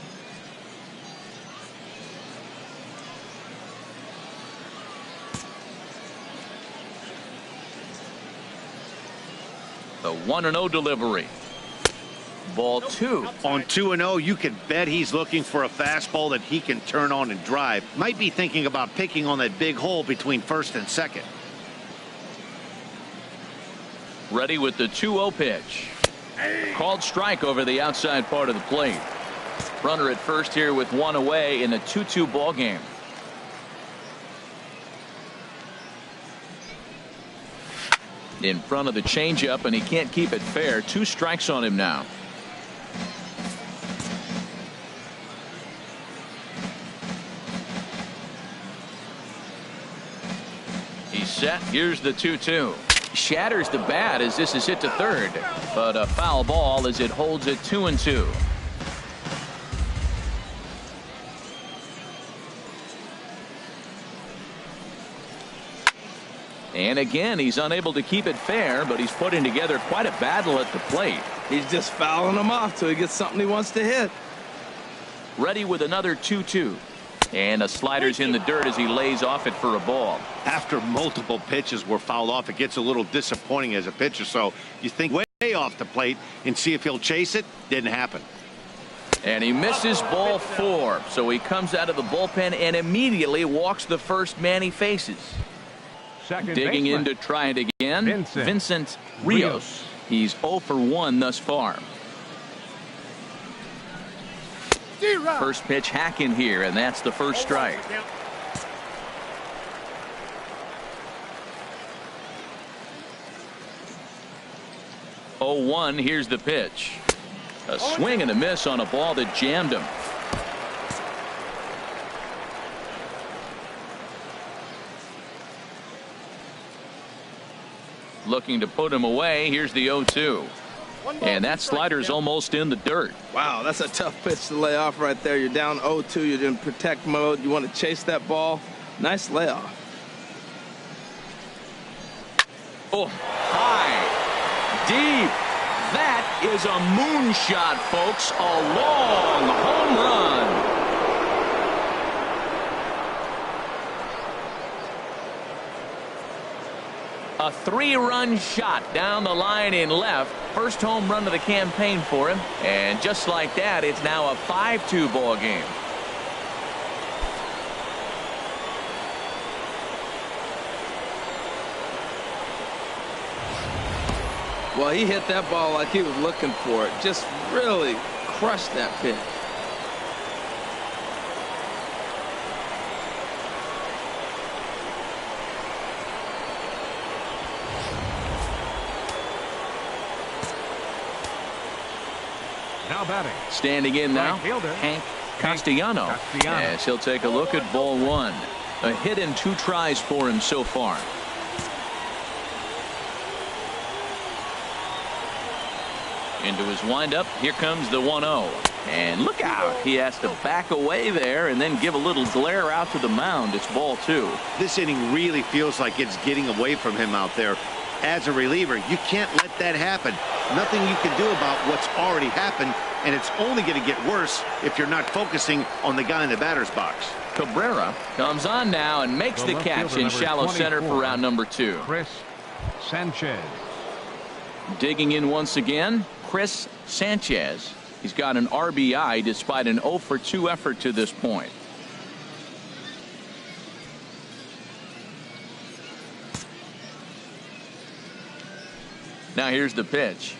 The 1-0 delivery. Ball 2. On 2-0, you can bet he's looking for a fastball that he can turn on and drive. Might be thinking about picking on that big hole between first and second. Ready with the 2-0 pitch. Called strike over the outside part of the plate. Runner at first here with 1 away in a 2-2 ball game. In front of the changeup, and he can't keep it fair. 2 strikes on him now. He's set. Here's the 2-2. Shatters the bat as this is hit to third, but a foul ball as it holds it 2-2. And again, he's unable to keep it fair, but he's putting together quite a battle at the plate. He's just fouling him off till he gets something he wants to hit. Ready with another 2-2. And a slider's in the dirt as he lays off it for a ball. After multiple pitches were fouled off, it gets a little disappointing as a pitcher. So you think way off the plate and see if he'll chase it. Didn't happen. And he misses ball 4. So he comes out of the bullpen and immediately walks the first man he faces. Second Digging baseman. in to try it again. Vincent Rios. He's 0 for 1 thus far. First pitch hack in here, and that's the first strike. Oh, 1. Here's the pitch. A swing and a miss on a ball that jammed him. Looking to put him away. Here's the 0-2. And that slider's almost in the dirt. Wow, that's a tough pitch to lay off right there. You're down 0-2. You're in protect mode. You want to chase that ball. Nice layoff. Oh, high, deep. That is a moonshot, folks. A long home run. A 3-run shot down the line in left. First home run of the campaign for him. And just like that, it's now a 5-2 ball game. Well, he hit that ball like he was looking for it. Just really crushed that pitch. Now batting. Standing in now, Right fielder, Hank Castellano. Yes, he'll take a look at ball one. A hit in 2 tries for him so far. Into his windup. Here comes the 1-0. And look out. He has to back away there and then give a little glare out to the mound. It's ball 2. This inning really feels like it's getting away from him out there. As a reliever, you can't let that happen. Nothing you can do about what's already happened, and it's only going to get worse if you're not focusing on the guy in the batter's box. Cabrera comes on now and makes the catch in shallow center for round number 2. Chris Sanchez. Digging in once again, Chris Sanchez. He's got an RBI despite an 0-for-2 effort to this point. Now here's the pitch.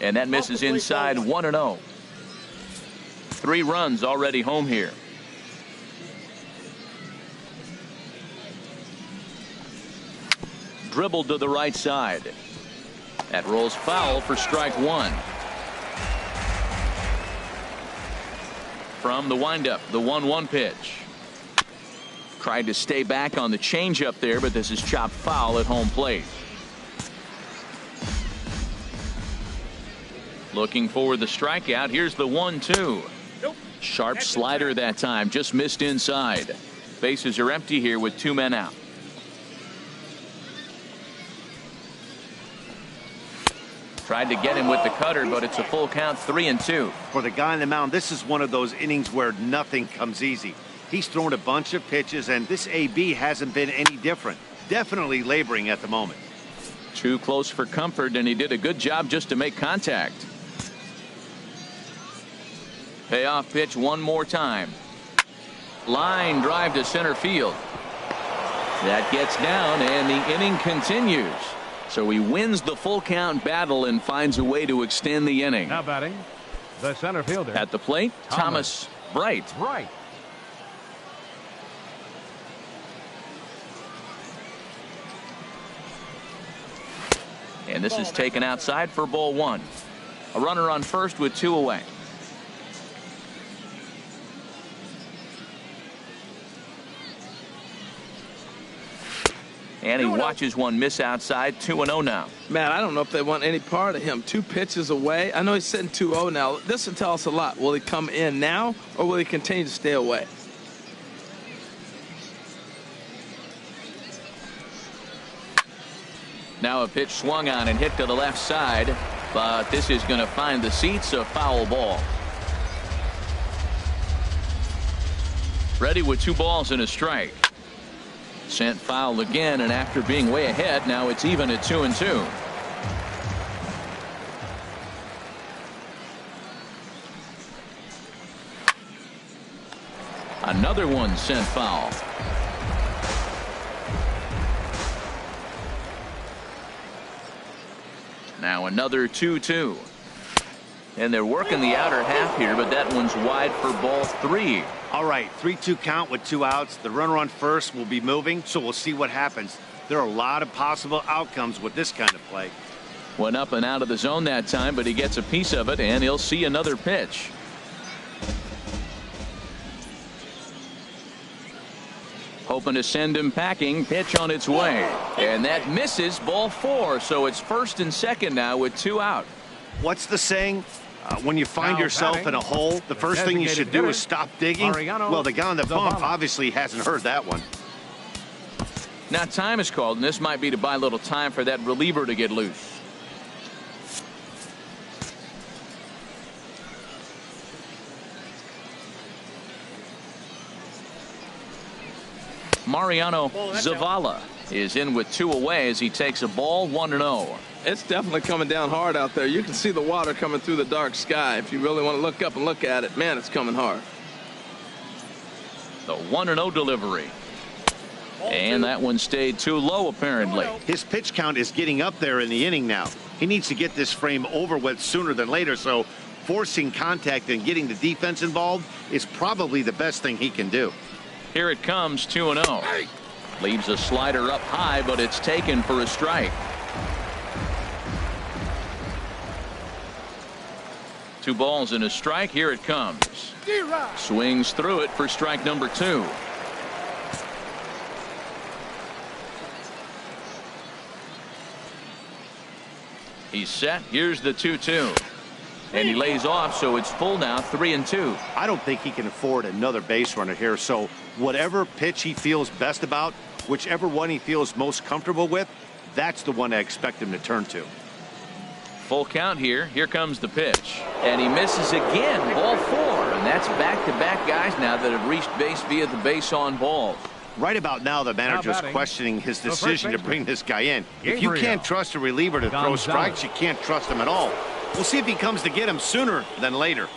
And that misses inside 1-0. 3 runs already home here. Dribbled to the right side. That rolls foul for strike 1. From the windup, the 1-1 pitch. Tried to stay back on the changeup there, but this is chopped foul at home plate. Looking for the strikeout. Here's the 1-2. Sharp slider that time. Just missed inside. Bases are empty here with 2 men out. Tried to get him with the cutter, but it's a full count, 3-2. For the guy on the mound, this is one of those innings where nothing comes easy. He's thrown a bunch of pitches, and this AB hasn't been any different. Definitely laboring at the moment. Too close for comfort, and he did a good job just to make contact. Payoff pitch one more time. Line drive to center field. That gets down, and the inning continues. So he wins the full count battle and finds a way to extend the inning. Now batting, the center fielder. At the plate, Thomas Bright. Bright. And this is taken outside for ball 1. A runner on first with 2 away. And he watches one miss outside. 2-0 now. Man, I don't know if they want any part of him. 2 pitches away. I know he's sitting 2-0 now. This will tell us a lot. Will he come in now, or will he continue to stay away? Now a pitch swung on and hit to the left side, but this is going to find the seats. A foul ball. Ready with 2 balls and a strike. Sent foul again, and after being way ahead, now it's even at 2-2. Another one sent foul. Now another 2-2. And they're working the outer half here, but that one's wide for ball 3. All right, 3-2 count with 2 outs. The runner on first will be moving, so we'll see what happens. There are a lot of possible outcomes with this kind of play. Went up and out of the zone that time, but he gets a piece of it, and he'll see another pitch. Hoping to send him packing. Pitch on its way. And that misses. Ball 4. So it's first and second now with 2 out. What's the saying? When you find yourself in a hole, the first thing you should do is stop digging. Well, the guy on the bump obviously hasn't heard that one. Now time is called, and this might be to buy a little time for that reliever to get loose. Mariano Zavala is in with 2 away as he takes a ball 1-0. It's definitely coming down hard out there. You can see the water coming through the dark sky. If you really want to look up and look at it, man, it's coming hard. The 1-0 delivery. And that one stayed too low, apparently. His pitch count is getting up there in the inning now. He needs to get this frame over with sooner than later, so forcing contact and getting the defense involved is probably the best thing he can do. Here it comes, 2-0. Leaves a slider up high, but it's taken for a strike. 2 balls and a strike. Here it comes. Swings through it for strike number 2. He's set. Here's the 2-2. And he lays off, so it's full now, 3-2. I don't think he can afford another base runner here, so whatever pitch he feels best about, whichever one he feels most comfortable with, that's the one I expect him to turn to. Full count here. Here comes the pitch. And he misses again. Ball 4. And that's back-to-back guys now that have reached base via the base on balls. Right about now, the manager's questioning his decision to bring this guy in. If you can't trust a reliever to throw strikes, you can't trust him at all. We'll see if he comes to get him sooner than later.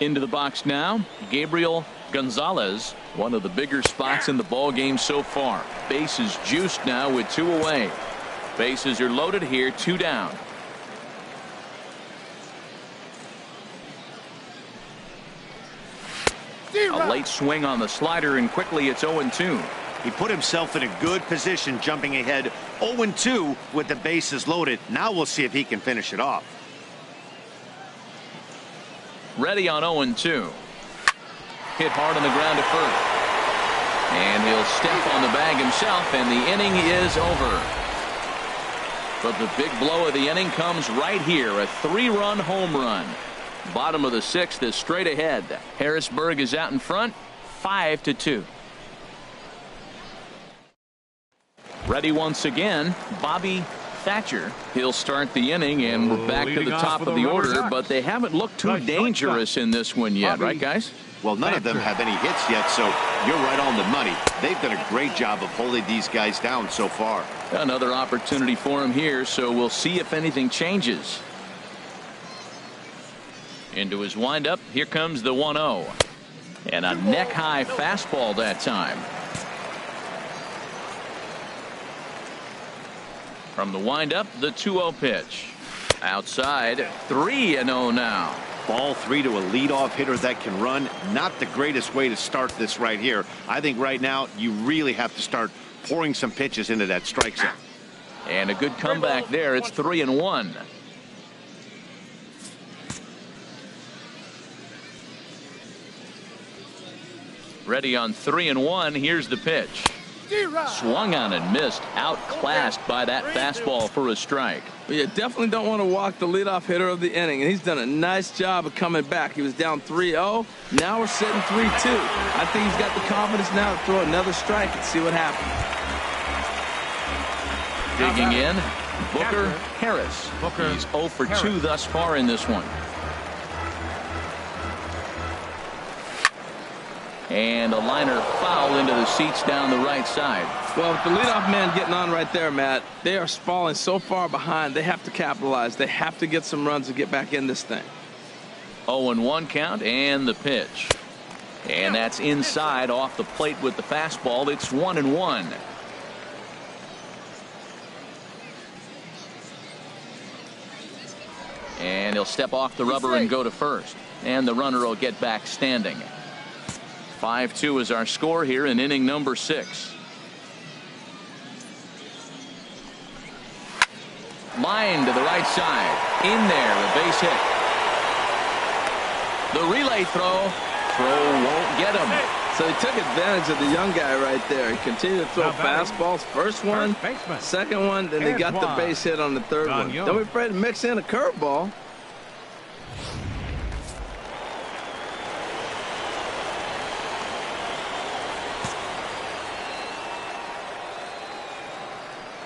Into the box now, Gabriel Gonzalez, one of the bigger spots in the ball game so far. Bases juiced now with 2 away. Bases are loaded here, 2 down. A late swing on the slider, and quickly it's 0-2. He put himself in a good position, jumping ahead 0-2 with the bases loaded. Now we'll see if he can finish it off. Ready on 0-2. Hit hard on the ground to first. And he'll step on the bag himself, and the inning is over. But the big blow of the inning comes right here, a 3-run home run. Bottom of the 6th is straight ahead. Harrisburg is out in front, 5-2. Ready once again, Bobby Thatcher. He'll start the inning, and we're back to the top of the order, but they haven't looked too dangerous in this one yet, right, guys? Well, none of them have any hits yet, so you're right on the money. They've done a great job of holding these guys down so far. Another opportunity for him here, so we'll see if anything changes. Into his windup, here comes the 1-0. And a neck-high fastball that time. From the windup, the 2-0 pitch. Outside, 3-0 now. Ball 3 to a leadoff hitter that can run. Not the greatest way to start this right here. I think right now you really have to start pouring some pitches into that strike zone. And a good comeback there. It's 3-1. Ready on 3-1. Here's the pitch. Swung on and missed. Outclassed by that fastball for a strike. Well, you definitely don't want to walk the leadoff hitter of the inning, and he's done a nice job of coming back. He was down 3-0. Now we're sitting 3-2. I think he's got the confidence now to throw another strike and see what happens. Digging in, Booker Harris. He's 0 for 2 thus far in this one. And a liner foul into the seats down the right side. Well, with the leadoff man getting on right there, Matt, they are falling so far behind. They have to capitalize. They have to get some runs to get back in this thing. 0-1 count and the pitch. And that's inside off the plate with the fastball. It's 1-1. And he'll step off the rubber and go to first. And the runner will get back standing. 5-2 is our score here in inning number 6. Line to the right side. In there, a base hit. The relay throw. Throw won't get him. So he took advantage of the young guy right there. He continued to throw fastballs. First one, second one, then he got the base hit on the third one. Don't be afraid to mix in a curveball.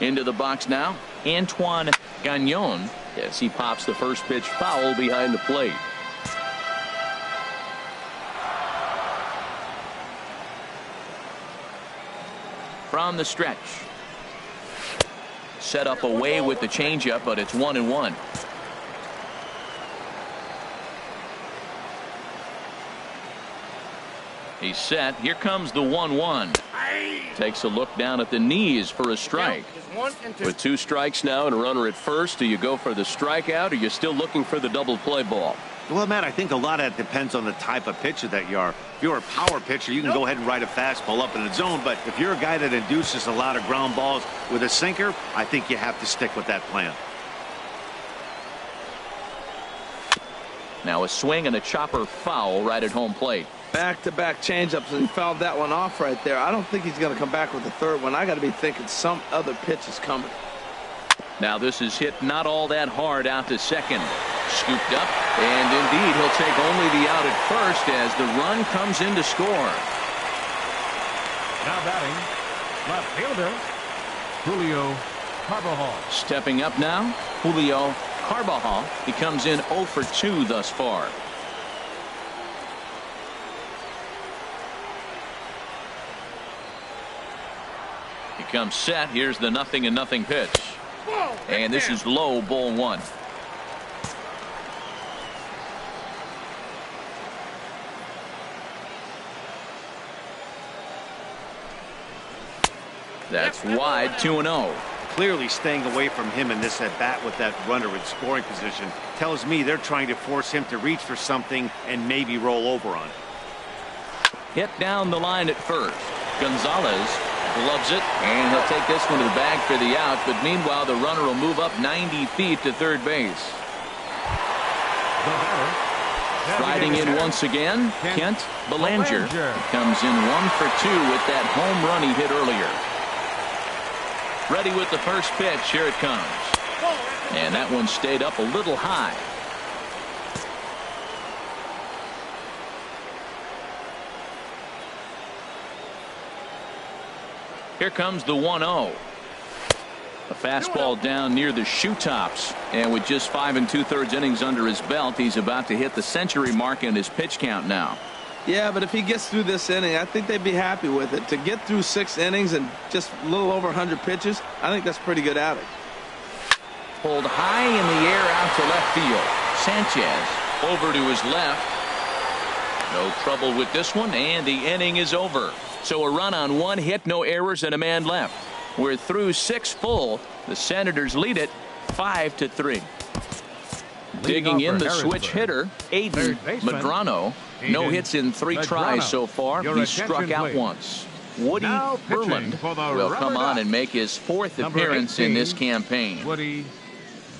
Into the box now, Antoine Gagnon, as he pops the first pitch foul behind the plate. From the stretch. Set up away with the changeup, but it's 1-1. He's set. Here comes the 1-1. Takes a look down at the knees for a strike. With 2 strikes now and a runner at first, do you go for the strikeout or are you still looking for the double play ball? Well, Matt, I think a lot of that depends on the type of pitcher that you are. If you're a power pitcher, you can go ahead and ride a fastball up in the zone. But if you're a guy that induces a lot of ground balls with a sinker, I think you have to stick with that plan. Now a swing and a chopper foul right at home plate. Back-to-back changeups, and he fouled that one off right there. I don't think he's going to come back with the third one. I got to be thinking some other pitch is coming. Now this is hit not all that hard out to second. Scooped up, and indeed he'll take only the out at first as the run comes in to score. Now batting, left fielder, Julio Carbajal. Stepping up now, Julio Carbajal. He comes in 0 for 2 thus far. He comes set. Here's the 0-0 pitch. And this is low, ball 1. That's wide, 2-0. Clearly staying away from him in this at bat with that runner in scoring position tells me they're trying to force him to reach for something and maybe roll over on it. Hit down the line at first. Gonzalez gloves it, and he'll take this one to the bag for the out. But meanwhile, the runner will move up 90 feet to third base. Riding in once again, Kent Belanger. He comes in 1 for 2 with that home run he hit earlier. Ready with the first pitch. Here it comes. And that one stayed up a little high. Here comes the 1-0. A fastball down near the shoe tops. And with just 5 2/3 innings under his belt, he's about to hit the century mark in his pitch count now. Yeah, but if he gets through this inning, I think they'd be happy with it. To get through 6 innings and just a little over 100 pitches, I think that's pretty good outing. Pulled high in the air out to left field. Sanchez over to his left. No trouble with this one, and the inning is over. So a run on 1 hit, no errors, and a man left. We're through 6 full. The Senators lead it 5-3. Digging in the switch hitter, Aiden Medrano. No hits in 3 tries so far. He struck out once. Woody Verland will come on and make his 4th appearance in this campaign. Woody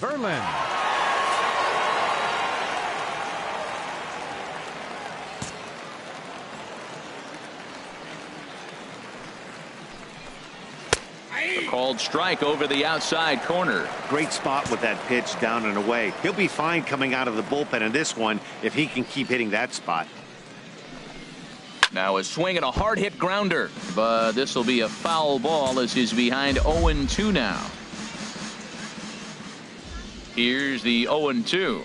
Verland. A called strike over the outside corner. Great spot with that pitch down and away. He'll be fine coming out of the bullpen in this one if he can keep hitting that spot. Now a swing and a hard hit grounder, but this will be a foul ball as he's behind 0-2 now. Here's the 0-2.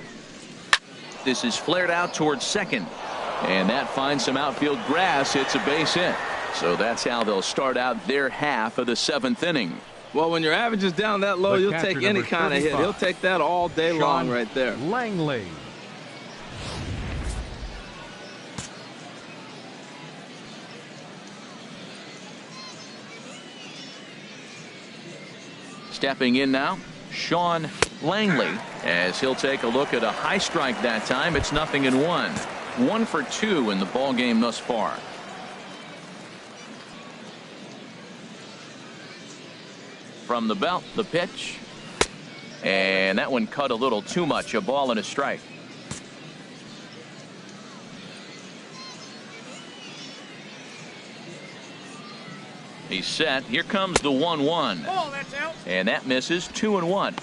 This is flared out towards second, and that finds some outfield grass. It's a base hit. So that's how they'll start out their half of the 7th inning. Well, when your average is down that low, you'll take any kind of hit. He'll take that all day long right there. Langley. Stepping in now, Sean Langley, as he'll take a look at a high strike that time. It's 0-1. 1 for 2 in the ball game thus far. From the belt, the pitch, and that one cut a little too much. A ball and a strike. He's set. Here comes the 1-1. Oh, that's out. And that misses. 2-1.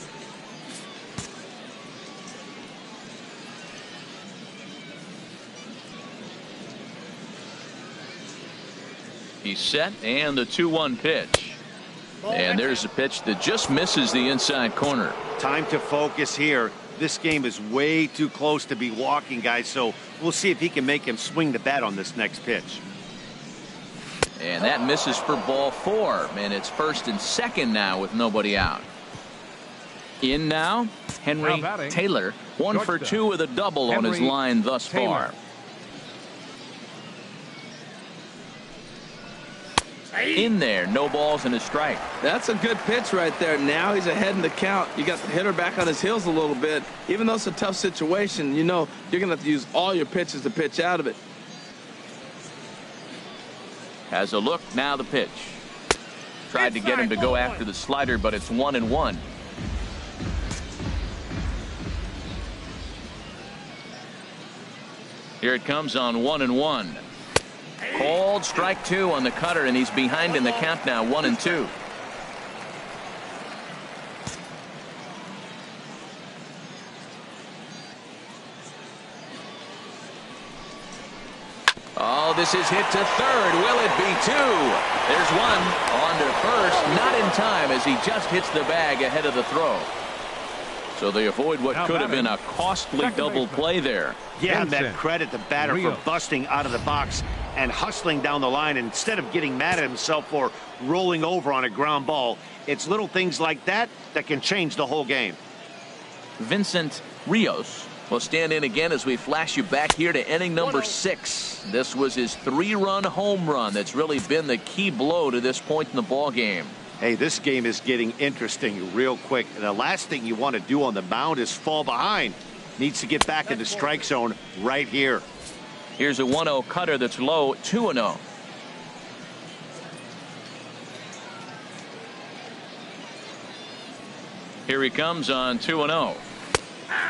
He's set, and the 2-1 pitch. And there's a pitch that just misses the inside corner. Time to focus here. This game is way too close to be walking, guys, so we'll see if he can make him swing the bat on this next pitch. And that misses for ball 4, and it's first and second now with nobody out. In now, Henry Taylor, 1 for 2 with a double on his line thus far. In there, no balls and a strike. That's a good pitch right there. Now he's ahead in the count. You got the hitter back on his heels a little bit. Even though it's a tough situation, you know you're going to have to use all your pitches to pitch out of it. Has a look, now the pitch. Tried to get him to go after the slider, but it's 1-1. Here it comes on 1-1. Called strike 2 on the cutter, and he's behind in the count now, 1-2. Oh, this is hit to third. Will it be 2? There's 1 on to first, not in time as he just hits the bag ahead of the throw. So they avoid what could have been a costly double play there. Yeah, that credit the batter for busting out of the box and hustling down the line instead of getting mad at himself for rolling over on a ground ball. It's little things like that that can change the whole game. Vincent Rios will stand in again as we flash you back here to inning number 6. This was his 3-run home run that's really been the key blow to this point in the ball game. Hey, this game is getting interesting real quick. And the last thing you want to do on the mound is fall behind. Needs to get back in the strike zone right here. Here's a 1-0 cutter that's low, 2-0. Here he comes on 2-0.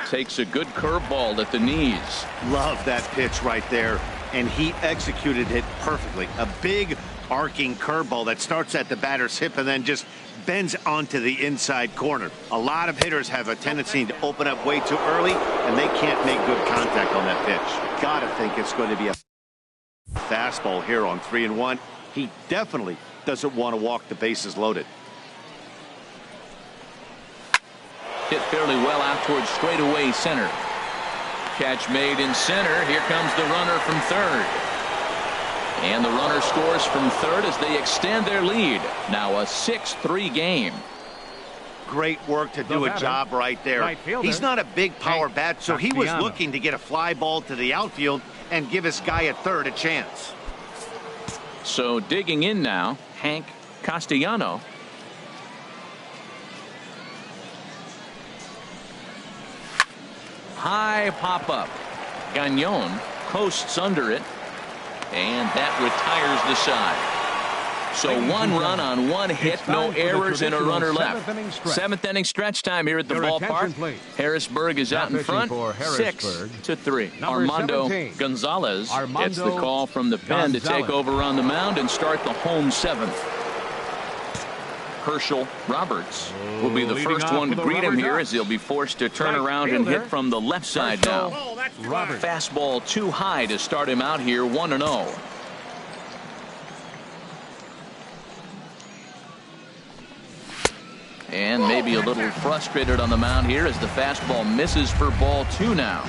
Takes a good curveball at the knees. Love that pitch right there, and he executed it perfectly. A big arcing curveball that starts at the batter's hip and then just bends onto the inside corner. A lot of hitters have a tendency to open up way too early, and they can't make good contact on that pitch. Gotta think it's going to be a fastball here on 3-1. He definitely doesn't want to walk the bases loaded. Hit fairly well out towards straightaway center. Catch made in center. Here comes the runner from third. And the runner scores from third as they extend their lead. Now a 6-3 game. Great work to do a job right there. He's not a big power bat, so he was looking to get a fly ball to the outfield and give his guy at third a chance. So digging in now, Hank Castellano. High pop up. Gagnon coasts under it. And that retires the side. So 1 run on 1 hit, no errors, and a runner left. 7th inning stretch time here at the ballpark. Harrisburg is out in front, 6-3. Armando Gonzalez gets the call from the pen to take over on the mound and start the home 7th. Herschel Roberts will be the first one to greet him here as he'll be forced to turn around and hit from the left side now. Fastball too high to start him out here, 1-0. And maybe a little frustrated on the mound here as the fastball misses for ball 2 now.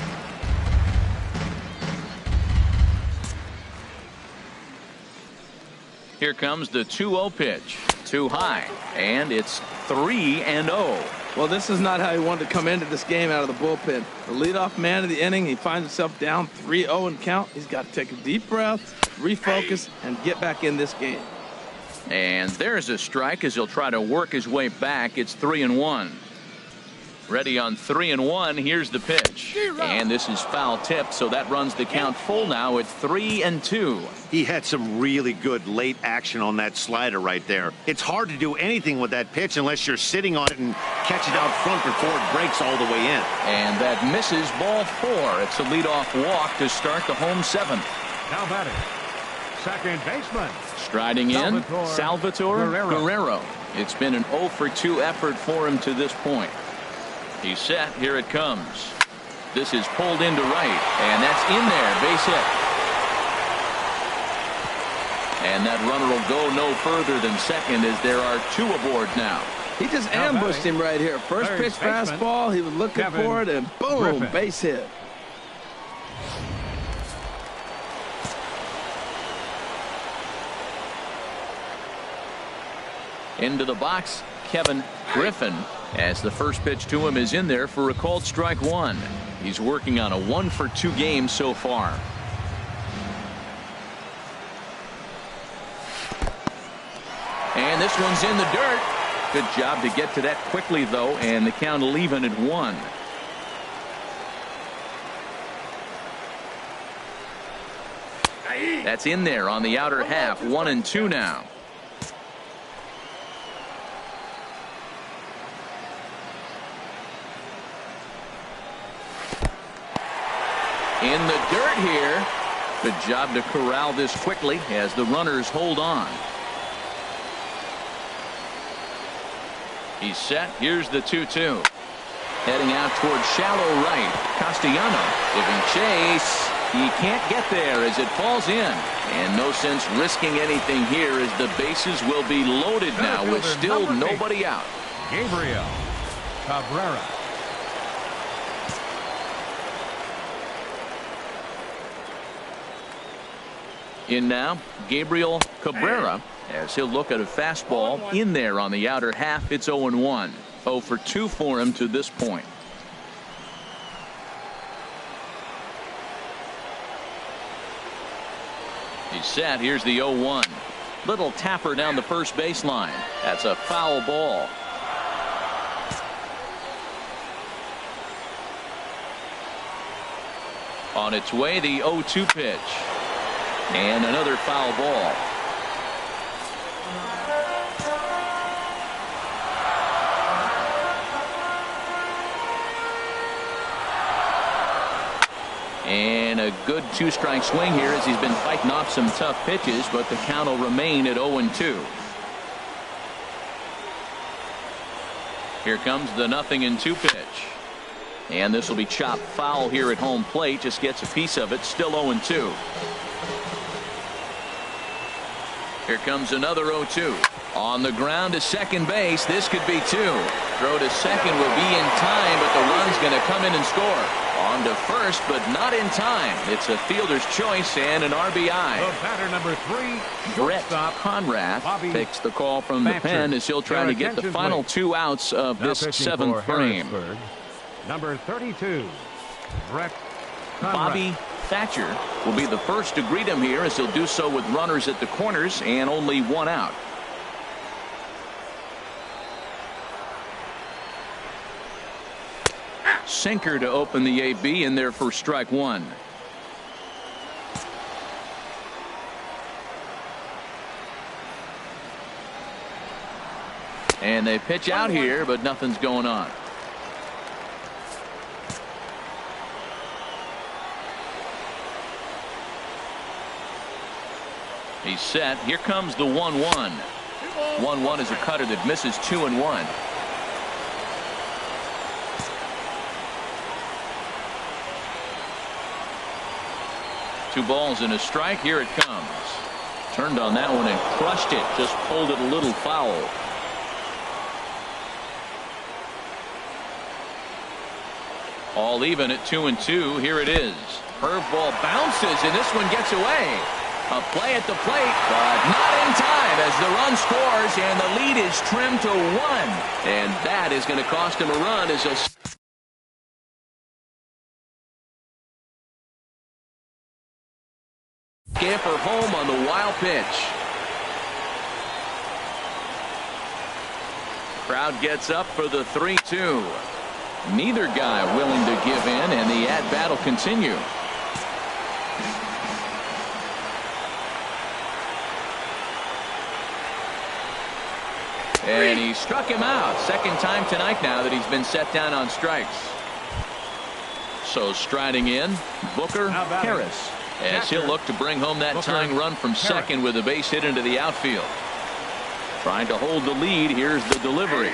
Here comes the 2-0 pitch. Too high, and it's 3-0. Well, this is not how he wanted to come into this game out of the bullpen. The leadoff man of the inning, he finds himself down 3-0 in count. He's got to take a deep breath, refocus, and get back in this game. And there's a strike as he'll try to work his way back. It's 3-1. Ready on 3-1. Here's the pitch. And this is foul tipped, so that runs the count full now at 3-2. He had some really good late action on that slider right there. It's hard to do anything with that pitch unless you're sitting on it and catch it out front before it breaks all the way in. And that misses ball 4. It's a leadoff walk to start the home 7th. Now batting, second baseman. Striding in, Salvatore Guerrero. It's been an 0 for 2 effort for him to this point. He's set. Here it comes. This is pulled into right, and that's in there. Base hit. And that runner will go no further than second as there are 2 aboard now. He just ambushed him right here. First pitch fastball. He was looking for it, and boom, base hit. Into the box, Kevin Griffin, as the first pitch to him is in there for a called strike 1. He's working on a 1 for 2 game so far. And this one's in the dirt. Good job to get to that quickly, though, and the count will even at 1. That's in there on the outer half. 1-2 now. In the dirt here. Good job to corral this quickly as the runners hold on. He's set. Here's the 2-2. Heading out towards shallow right. Castellano giving chase. He can't get there as it falls in. And no sense risking anything here as the bases will be loaded now with still nobody out. Gabriel Cabrera. In now, Gabriel Cabrera, as he'll look at a fastball in there on the outer half. It's 0-1. 0 for 2 for him to this point. He's set. Here's the 0-1. Little tapper down the first baseline. That's a foul ball. On its way, the 0-2 pitch. And another foul ball. And a good 2-strike swing here as he's been fighting off some tough pitches, but the count will remain at 0-2. Here comes the 0-2 pitch. And this will be chopped foul here at home plate. Just gets a piece of it. Still 0-2. Here comes another 0-2. On the ground to second base. This could be 2. Throw to second will be in time, but the run's going to come in and score. On to first, but not in time. It's a fielder's choice and an RBI. The batter number 3, Brett Conrad takes the call from the pen as he'll try to get the final 2 outs of this 7th frame. Number 32, Brett Conrad. Bobby Thatcher will be the first to greet him here as he'll do so with runners at the corners and only 1 out. Sinker to open the AB in there for strike 1. And they pitch out here, but nothing's going on. He's set. Here comes the 1-1. 1-1 is a cutter that misses 2-1. Two balls and a strike. Here it comes. Turned on that one and crushed it. Just pulled it a little foul. All even at 2-2. Here it is. Curveball bounces, and this one gets away. A play at the plate, but not in time as the run scores, and the lead is trimmed to 1. And that is going to cost him a run as a scamper home on the wild pitch. Crowd gets up for the 3-2. Neither guy willing to give in, and the at-bat will continue. And he struck him out. Second time tonight now that he's been set down on strikes. So striding in, Booker Harris. As he'll look to bring home that tying run from second with a base hit into the outfield. Trying to hold the lead. Here's the delivery.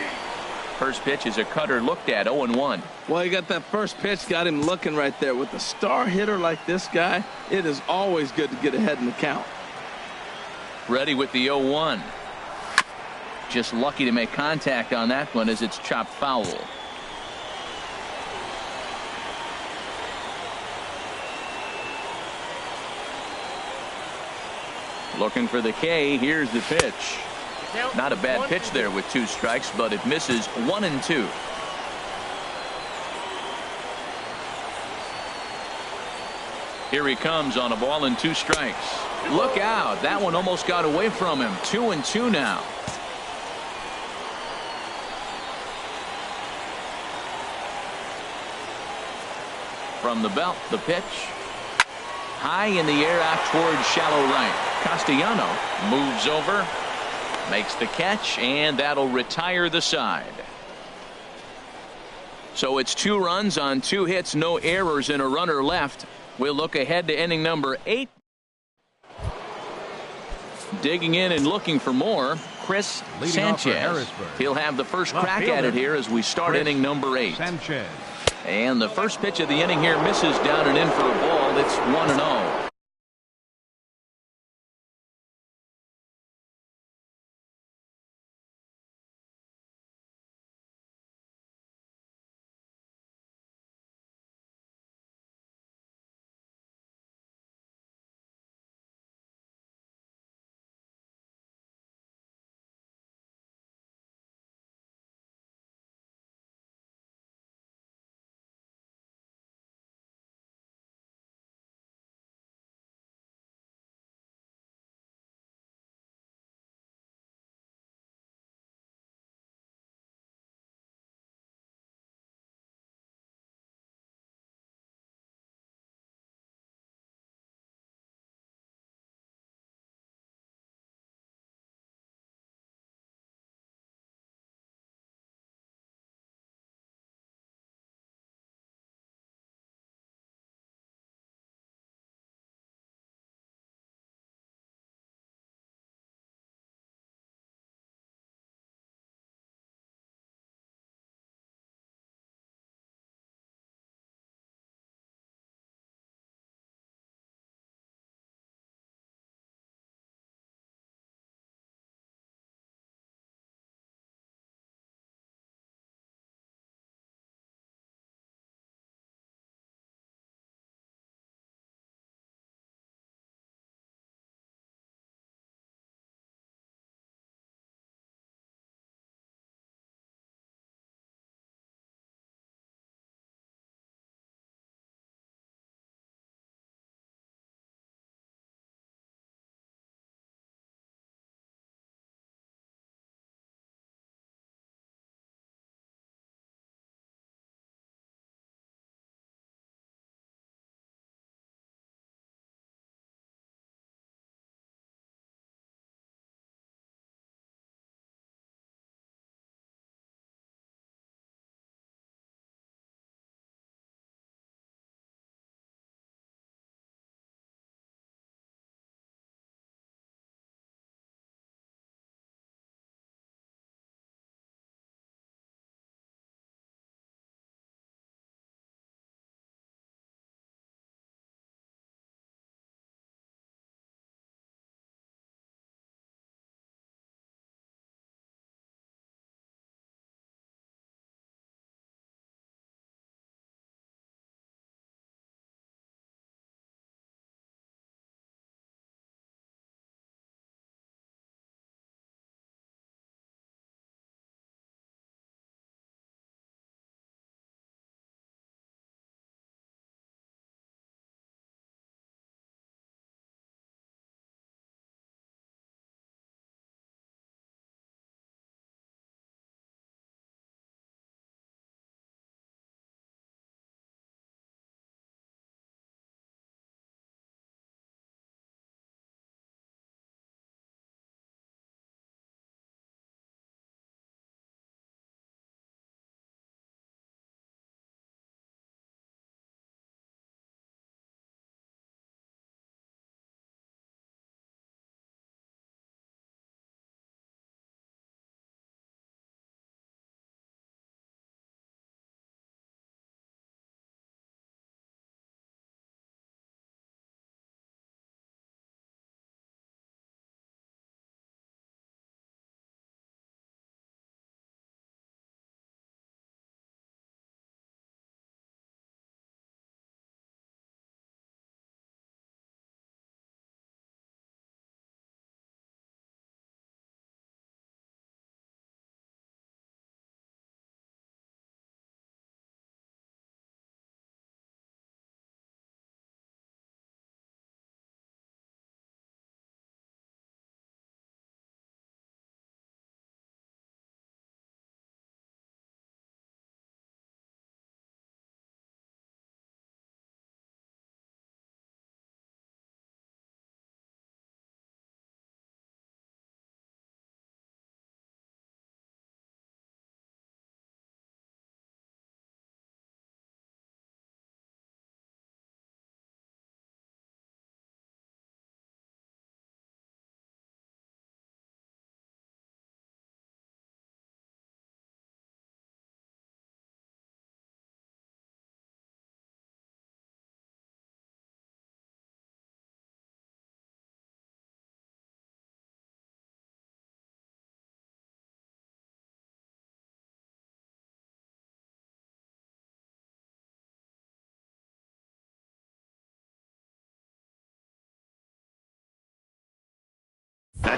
First pitch is a cutter looked at, 0-1. Well, he got that first pitch, got him looking right there. With a star hitter like this guy, it is always good to get ahead in the count. Ready with the 0-1. Just lucky to make contact on that one as it's chopped foul. Looking for the K. Here's the pitch. Not a bad pitch there with 2 strikes, but it misses 1-2. Here he comes on a ball and 2 strikes. Look out. That one almost got away from him. 2-2 now. From the belt, the pitch. High in the air out towards shallow right. Castellano moves over, makes the catch, and that'll retire the side. So it's 2 runs on 2 hits, no errors, and a runner left. We'll look ahead to inning number 8. Digging in and looking for more, Chris Sanchez. He'll have the first crack at it here as we start inning number 8. Sanchez. And the first pitch of the inning here misses down and in for a ball. It's 1-0.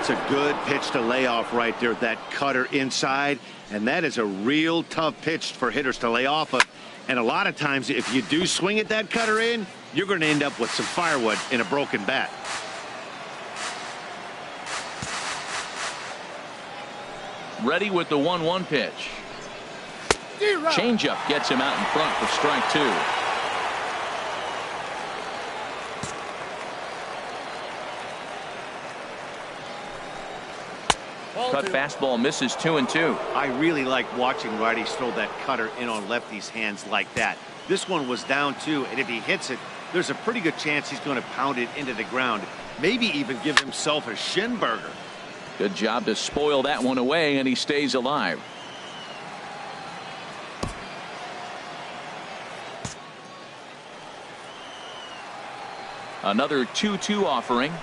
That's a good pitch to lay off right there, that cutter inside. And that is a real tough pitch for hitters to lay off of. And a lot of times, if you do swing at that cutter in, you're going to end up with some firewood in a broken bat. Ready with the 1-1 pitch. Changeup gets him out in front for strike 2. Cut fastball misses 2-2. I really like watching righties throw that cutter in on lefties' hands like that. This one was down 2, and if he hits it, there's a pretty good chance he's going to pound it into the ground. Maybe even give himself a shin burger. Good job to spoil that one away, and he stays alive. Another 2-2 offering.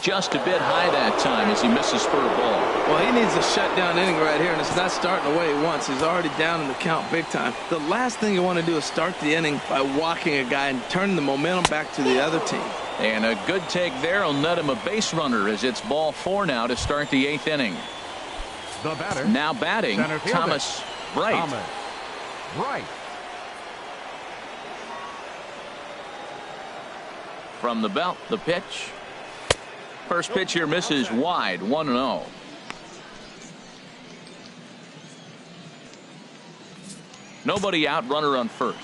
Just a bit high that time as he misses for a ball. Well, he needs a shutdown inning right here, and it's not starting the way he wants. He's already down in the count big time. The last thing you want to do is start the inning by walking a guy and turning the momentum back to the other team. And a good take there will net him a base runner as it's ball 4 now to start the 8th inning. The batter. Now batting, Thomas Wright. Thomas Wright. From the belt, the pitch. First pitch here misses wide, 1-0. Nobody out, runner on first.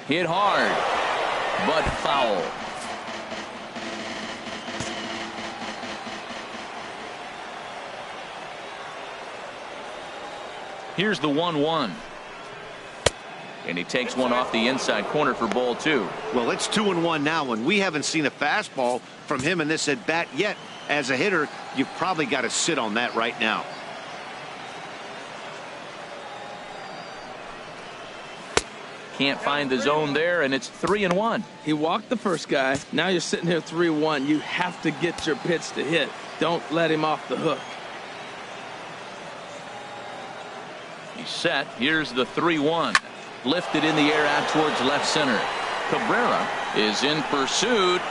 Hit hard, but foul. Here's the 1-1. And he takes one off the inside corner for ball 2. Well, it's 2-1 now, and we haven't seen a fastball from him in this at bat yet. As a hitter, you've probably got to sit on that right now. Can't find the zone there, and it's 3-1. He walked the first guy. Now you're sitting here 3-1. You have to get your pitch to hit. Don't let him off the hook. He's set. Here's the 3-1. Lifted in the air out towards left center. Cabrera is in pursuit.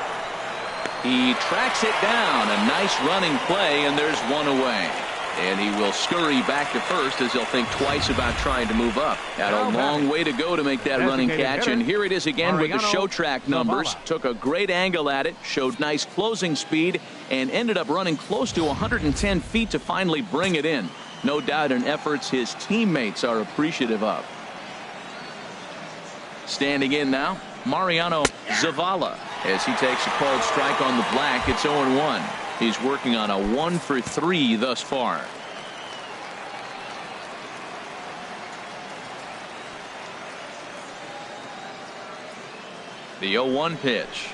He tracks it down. A nice running play, and there's one away. And he will scurry back to first as he'll think twice about trying to move up. Got a long way to go to make that running catch, and here it is again with the show track numbers. Took a great angle at it, showed nice closing speed, and ended up running close to 110 feet to finally bring it in. No doubt in efforts his teammates are appreciative of. Standing in now, Mariano Zavala as he takes a called strike on the black. It's 0-1. He's working on a 1-for-3 thus far. The 0-1 pitch.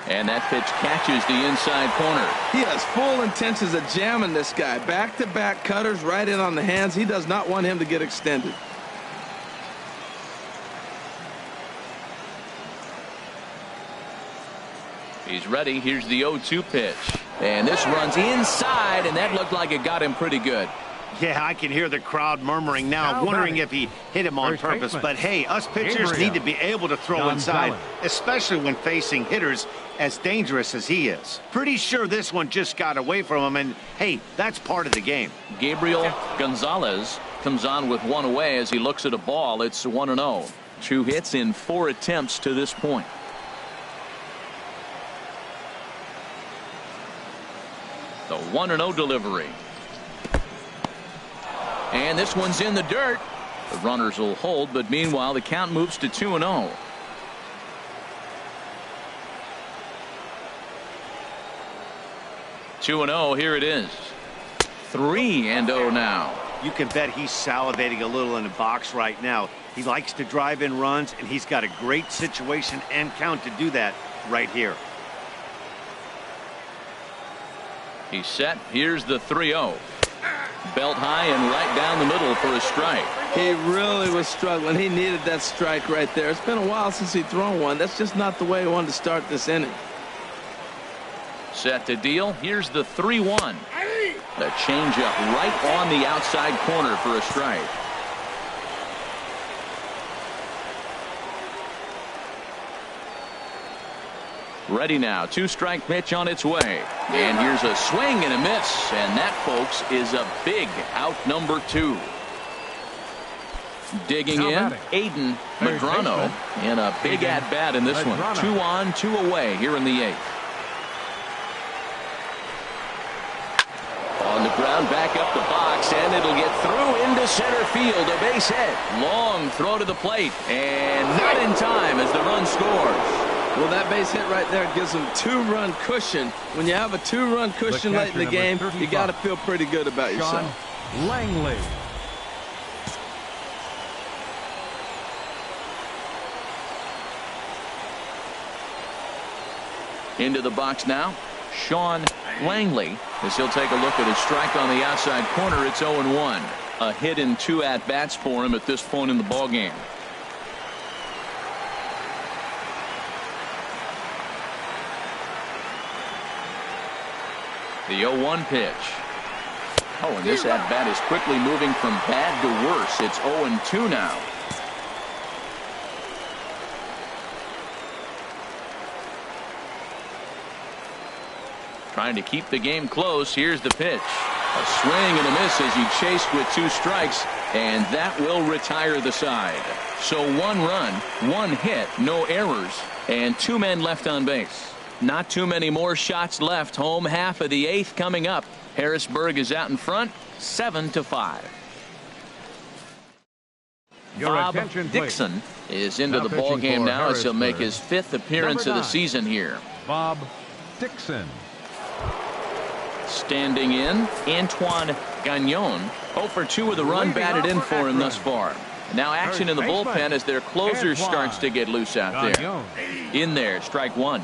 And that pitch catches the inside corner. He has full intentions of jamming this guy. Back-to-back cutters right in on the hands. He does not want him to get extended. He's ready. Here's the 0-2 pitch. And this runs inside, and that looked like it got him pretty good. Yeah, I can hear the crowd murmuring now, wondering if he hit him on purpose. But hey, us pitchers need to be able to throw inside, especially when facing hitters as dangerous as he is. Pretty sure this one just got away from him, and hey, that's part of the game. Gabriel Gonzalez comes on with one away as he looks at a ball. It's 1-0. 2 hits in 4 attempts to this point. The 1-0 delivery. And this one's in the dirt. The runners will hold, but meanwhile the count moves to 2-0. Here it is. 3-0 now. You can bet he's salivating a little in the box right now. He likes to drive in runs, and he's got a great situation and count to do that right here. He's set. Here's the 3-0. Belt high and right down the middle for a strike. He really was struggling. He needed that strike right there. It's been a while since he'd thrown one. That's just not the way he wanted to start this inning. Set to deal. Here's the 3-1. The changeup right on the outside corner for a strike. Ready now. 2-strike pitch on its way. And here's a swing and a miss. And that, folks, is a big out number 2. Digging in, Aiden Madrano, and a big at-bat in this one. 2 on, 2 away here in the 8th. On the ground, back up the box, and it'll get through into center field. A base hit. Long throw to the plate, and not in time as the run scores. Well, that base hit right there gives them 2-run cushion. When you have a 2-run cushion late in the game, you got to feel pretty good about yourself. Langley. Into the box now, Sean Langley, as he'll take a look at his strike on the outside corner. It's 0-1. A hit in 2 at-bats for him at this point in the ballgame. The 0-1 pitch. Oh, and this at-bat is quickly moving from bad to worse. It's 0-2 now. Trying to keep the game close. Here's the pitch. A swing and a miss as he chased with 2 strikes, and that will retire the side. So 1 run, 1 hit, no errors, and 2 men left on base. Not too many more shots left. Home half of the 8th coming up. Harrisburg is out in front, 7-5. Bob Dixon is into the ball game now as he'll make his 5th appearance of the season here. Bob Dixon. Standing in, Antoine Gagnon. 0 for 2 with a run batted in for him thus far. Now action in the bullpen as their closer starts to get loose out there. In there, strike 1.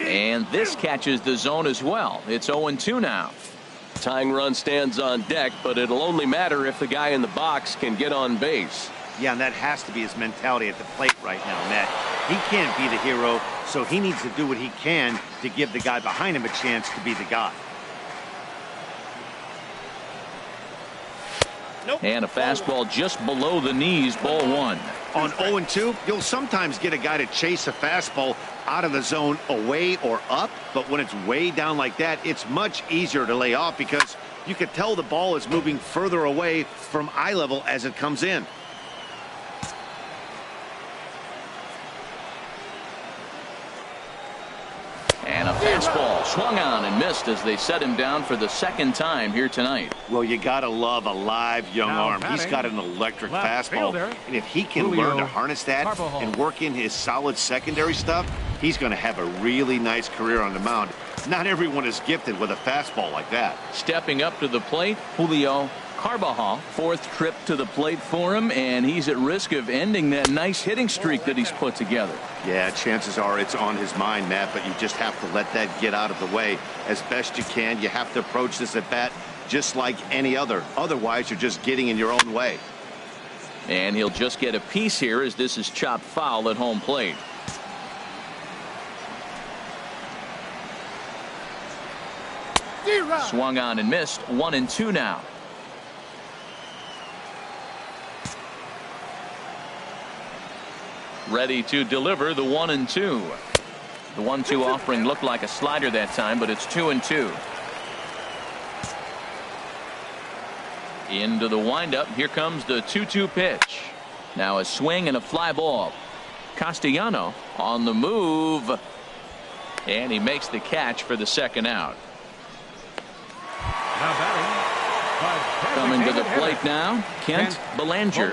And this catches the zone as well. It's 0-2 now. Tying run stands on deck, but it'll only matter if the guy in the box can get on base. Yeah, and that has to be his mentality at the plate right now, Matt. He can't be the hero, so he needs to do what he can to give the guy behind him a chance to be the guy. And a fastball just below the knees, ball 1. On 0-2, you'll sometimes get a guy to chase a fastball out of the zone away or up, but when it's way down like that, it's much easier to lay off because you can tell the ball is moving further away from eye level as it comes in. And a fastball swung on and missed as they set him down for the 2nd time here tonight. Well, you gotta love a live young arm. He's got an electric fastball, and if he can learn to harness that and work in his solid secondary stuff, he's going to have a really nice career on the mound. Not everyone is gifted with a fastball like that. Stepping up to the plate, Julio Carbajal. 4th trip to the plate for him, and he's at risk of ending that nice hitting streak that he's put together. Yeah, chances are it's on his mind, Matt, but you just have to let that get out of the way as best you can. You have to approach this at bat just like any other. Otherwise, you're just getting in your own way. And he'll just get a piece here as this is chopped foul at home plate. Swung on and missed. 1-2 now. Ready to deliver the 1-2. The 1-2 offering looked like a slider that time, but it's 2-2. Into the windup. Here comes the 2-2 pitch. Now a swing and a fly ball. Castellano on the move. And he makes the catch for the 2nd out. Now batting, coming to the plate now, Kent Belanger.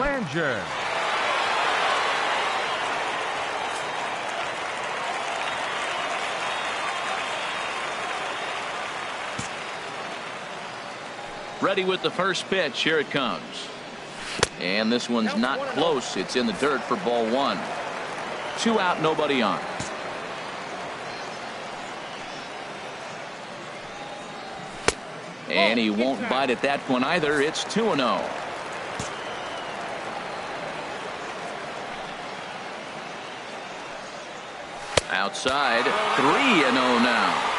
Ready with the first pitch. Here it comes. And this one's not close. It's in the dirt for ball 1. 2 out, nobody on. And he won't bite at that one either. It's 2-0. Outside, 3-0 now.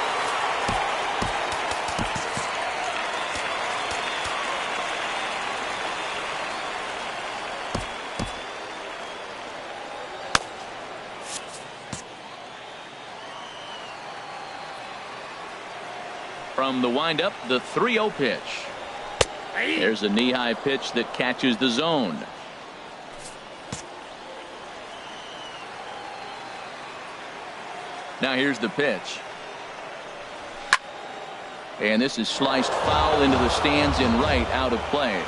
From the windup, the 3-0 pitch. There's a knee-high pitch that catches the zone. Now here's the pitch. And this is sliced foul into the stands in right, out of play.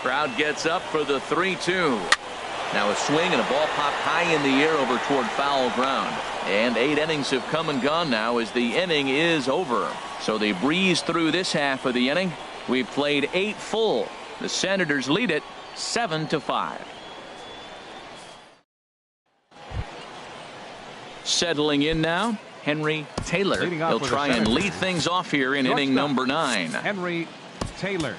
Crowd gets up for the 3-2. Now a swing and a ball popped high in the air over toward foul ground. And 8 innings have come and gone now as the inning is over. So they breeze through this half of the inning. We've played 8 full. The Senators lead it 7-5. Settling in now, Henry Taylor. He'll try and lead things off here in inning number 9. Henry Taylor.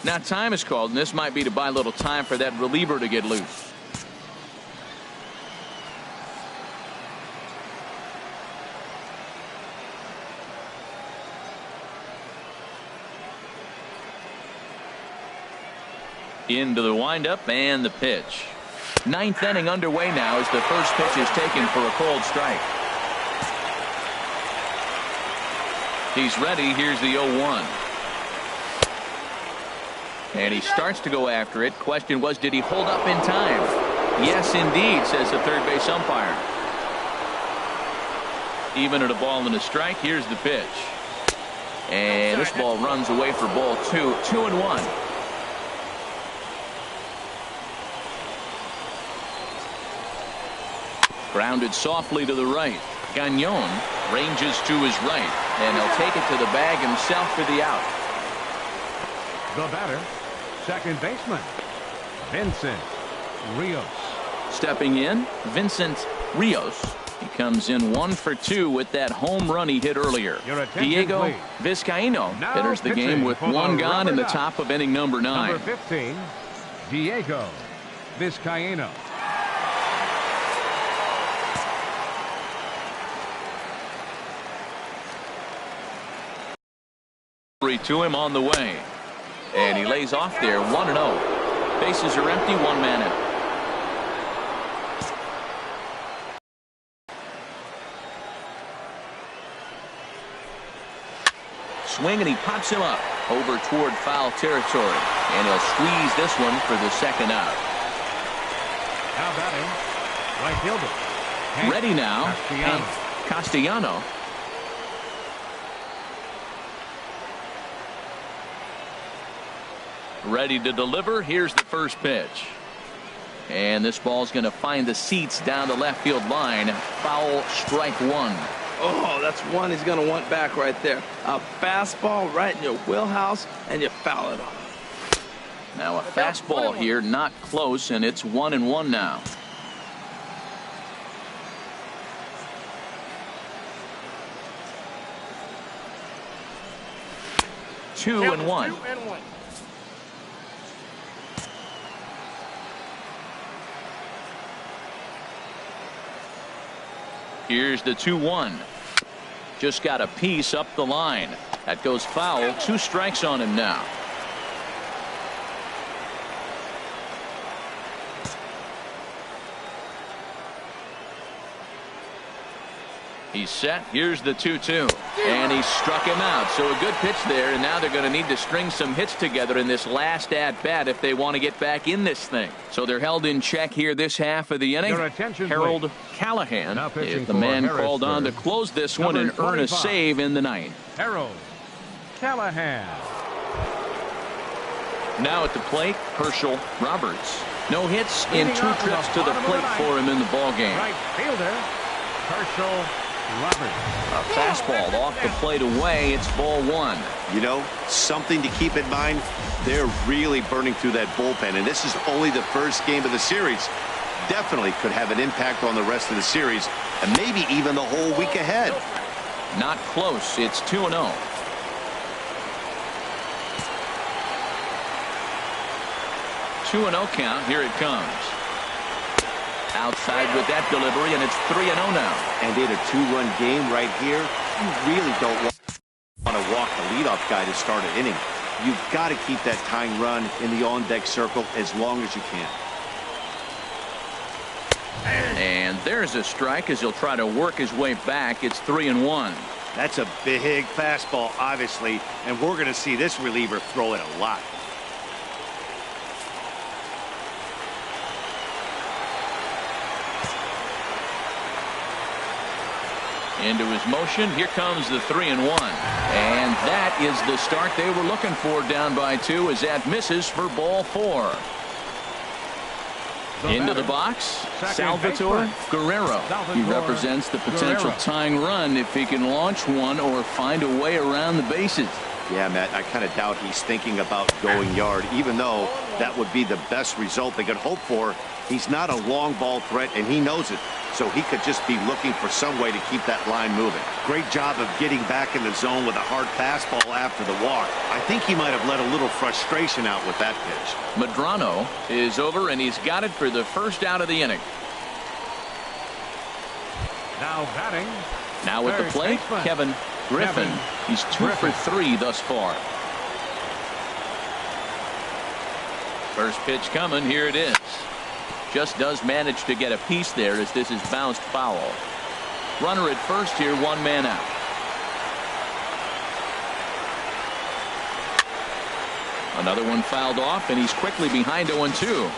Now time is called, and this might be to buy a little time for that reliever to get loose. Into the windup and the pitch. 9th inning underway now as the first pitch is taken for a cold strike. He's ready. Here's the 0-1. And he starts to go after it. Question was, did he hold up in time? Yes, indeed, says the third base umpire. Even at a ball and a strike, here's the pitch. And this ball runs away for ball 2. 2-1. Grounded softly to the right. Gagnon ranges to his right, and he'll take it to the bag himself for the out. The batter, second baseman, Vincent Rios. Stepping in, Vincent Rios. He comes in 1 for 2 with that home run he hit earlier. Diego please. Vizcaino Now enters the game with 1 gone in the top of inning number 9. Number 15, Diego Vizcaino. To him on the way, and he lays off there. 1-0. Bases are empty. 1 man out. Swing, and he pops him up over toward foul territory, and he'll squeeze this one for the second out. Now batting, right fielder. Ready now, Hank Castellano. Ready to deliver. Here's the first pitch. And this ball's going to find the seats down the left field line. Foul, strike 1. Oh, that's one he's going to want back right there. A fastball right in your wheelhouse, and you foul it off. Now a fastball here, not close, and it's 1-1 now. Two and one. Here's the 2-1. Just got a piece up the line. That goes foul. 2 strikes on him now. He's set. Here's the 2-2. And he struck him out. So a good pitch there. And now they're going to need to string some hits together in this last at-bat if they want to get back in this thing. So they're held in check here this half of the inning. Harold Callahan is the man called on to close this one and earn a save in the ninth. Harold Callahan. Now at the plate, Herschel Roberts. No hits in 2 trips to the plate for him in the ballgame. Right fielder, Herschel Roberts. A fastball off the plate away. It's ball 1. You know, something to keep in mind, they're really burning through that bullpen, and this is only the first game of the series. Definitely could have an impact on the rest of the series, and maybe even the whole week ahead. Not close. It's 2-0. 2-0 count. Here it comes. Outside with that delivery, and it's 3-0 now. And in a 2-run game right here, you really don't want to walk the leadoff guy to start an inning. You've got to keep that tying run in the on-deck circle as long as you can. And And there's a strike as he'll try to work his way back. It's 3-1. That's a big fastball, obviously, and we're going to see this reliever throw it a lot. Into his motion. Here comes the 3-1. And that is the start they were looking for, down by 2, as that misses for ball 4. Into the box, Salvatore Guerrero. He represents the potential tying run if he can launch one or find a way around the bases. Yeah, Matt, I kind of doubt he's thinking about going yard, even though that would be the best result they could hope for. He's not a long ball threat, and he knows it. So he could just be looking for some way to keep that line moving. Great job of getting back in the zone with a hard fastball after the walk. I think he might have let a little frustration out with that pitch. Medrano is over, and he's got it for the first out of the inning. Now batting. Now at the plate, Kevin Griffin. He's 2 for 3 thus far. First pitch coming. Here it is. Just does manage to get a piece there as this is bounced foul. Runner at first here, 1 man out. Another one fouled off, and he's quickly behind 0-2.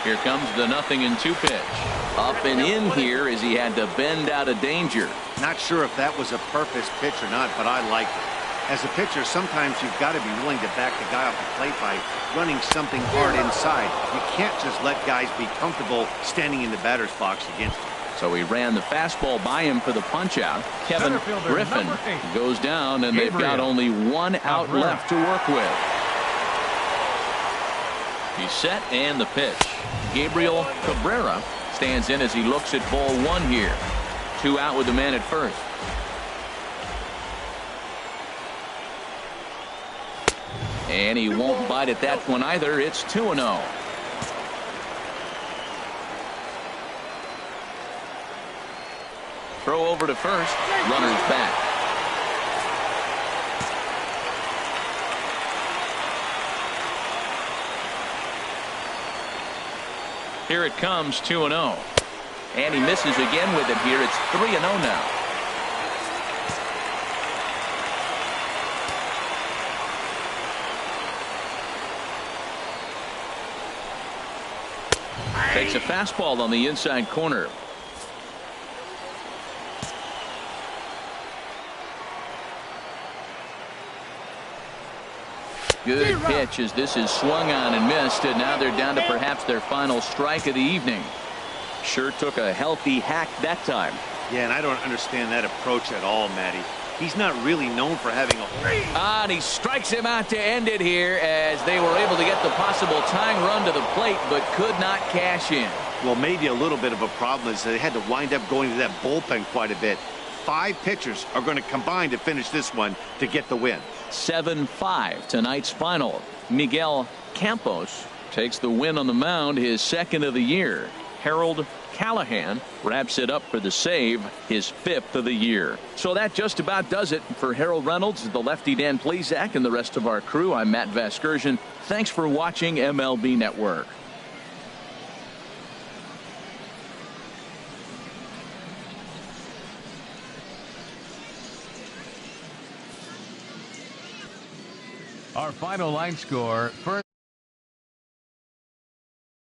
Here comes the 0-2 pitch. Up and in here as he had to bend out of danger. Not sure if that was a purpose pitch or not, but I like it. As a pitcher, sometimes you've got to be willing to back the guy off the plate by running something hard inside. You can't just let guys be comfortable standing in the batter's box against him. So he ran the fastball by him for the punch out. Kevin Griffin goes down, and they've got only 1 out left to work with. He's set, and the pitch. Gabriel Cabrera stands in as he looks at ball 1 here. 2 out with the man at first. And he won't bite at that one either. It's 2-0. Throw over to first. Runner's back. Here it comes, 2-0. And he misses again with it here. It's 3-0 now. Takes a fastball on the inside corner. Good pitch as this is swung on and missed, and now they're down to perhaps their final strike of the evening. Sure took a healthy hack that time. Yeah, and I don't understand that approach at all, Matty. He's not really known for having a... And he strikes him out to end it here as they were able to get the possible tying run to the plate but could not cash in. Well, maybe a little bit of a problem is they had to wind up going to that bullpen quite a bit. 5 pitchers are going to combine to finish this one to get the win. 7-5 tonight's final. Miguel Campos takes the win on the mound, his 2nd of the year. Harold Callahan wraps it up for the save, his 5th of the year. So that just about does it for Harold Reynolds, the lefty Dan Plesac, and the rest of our crew. I'm Matt Vasgersian. Thanks for watching MLB Network. Our final line score.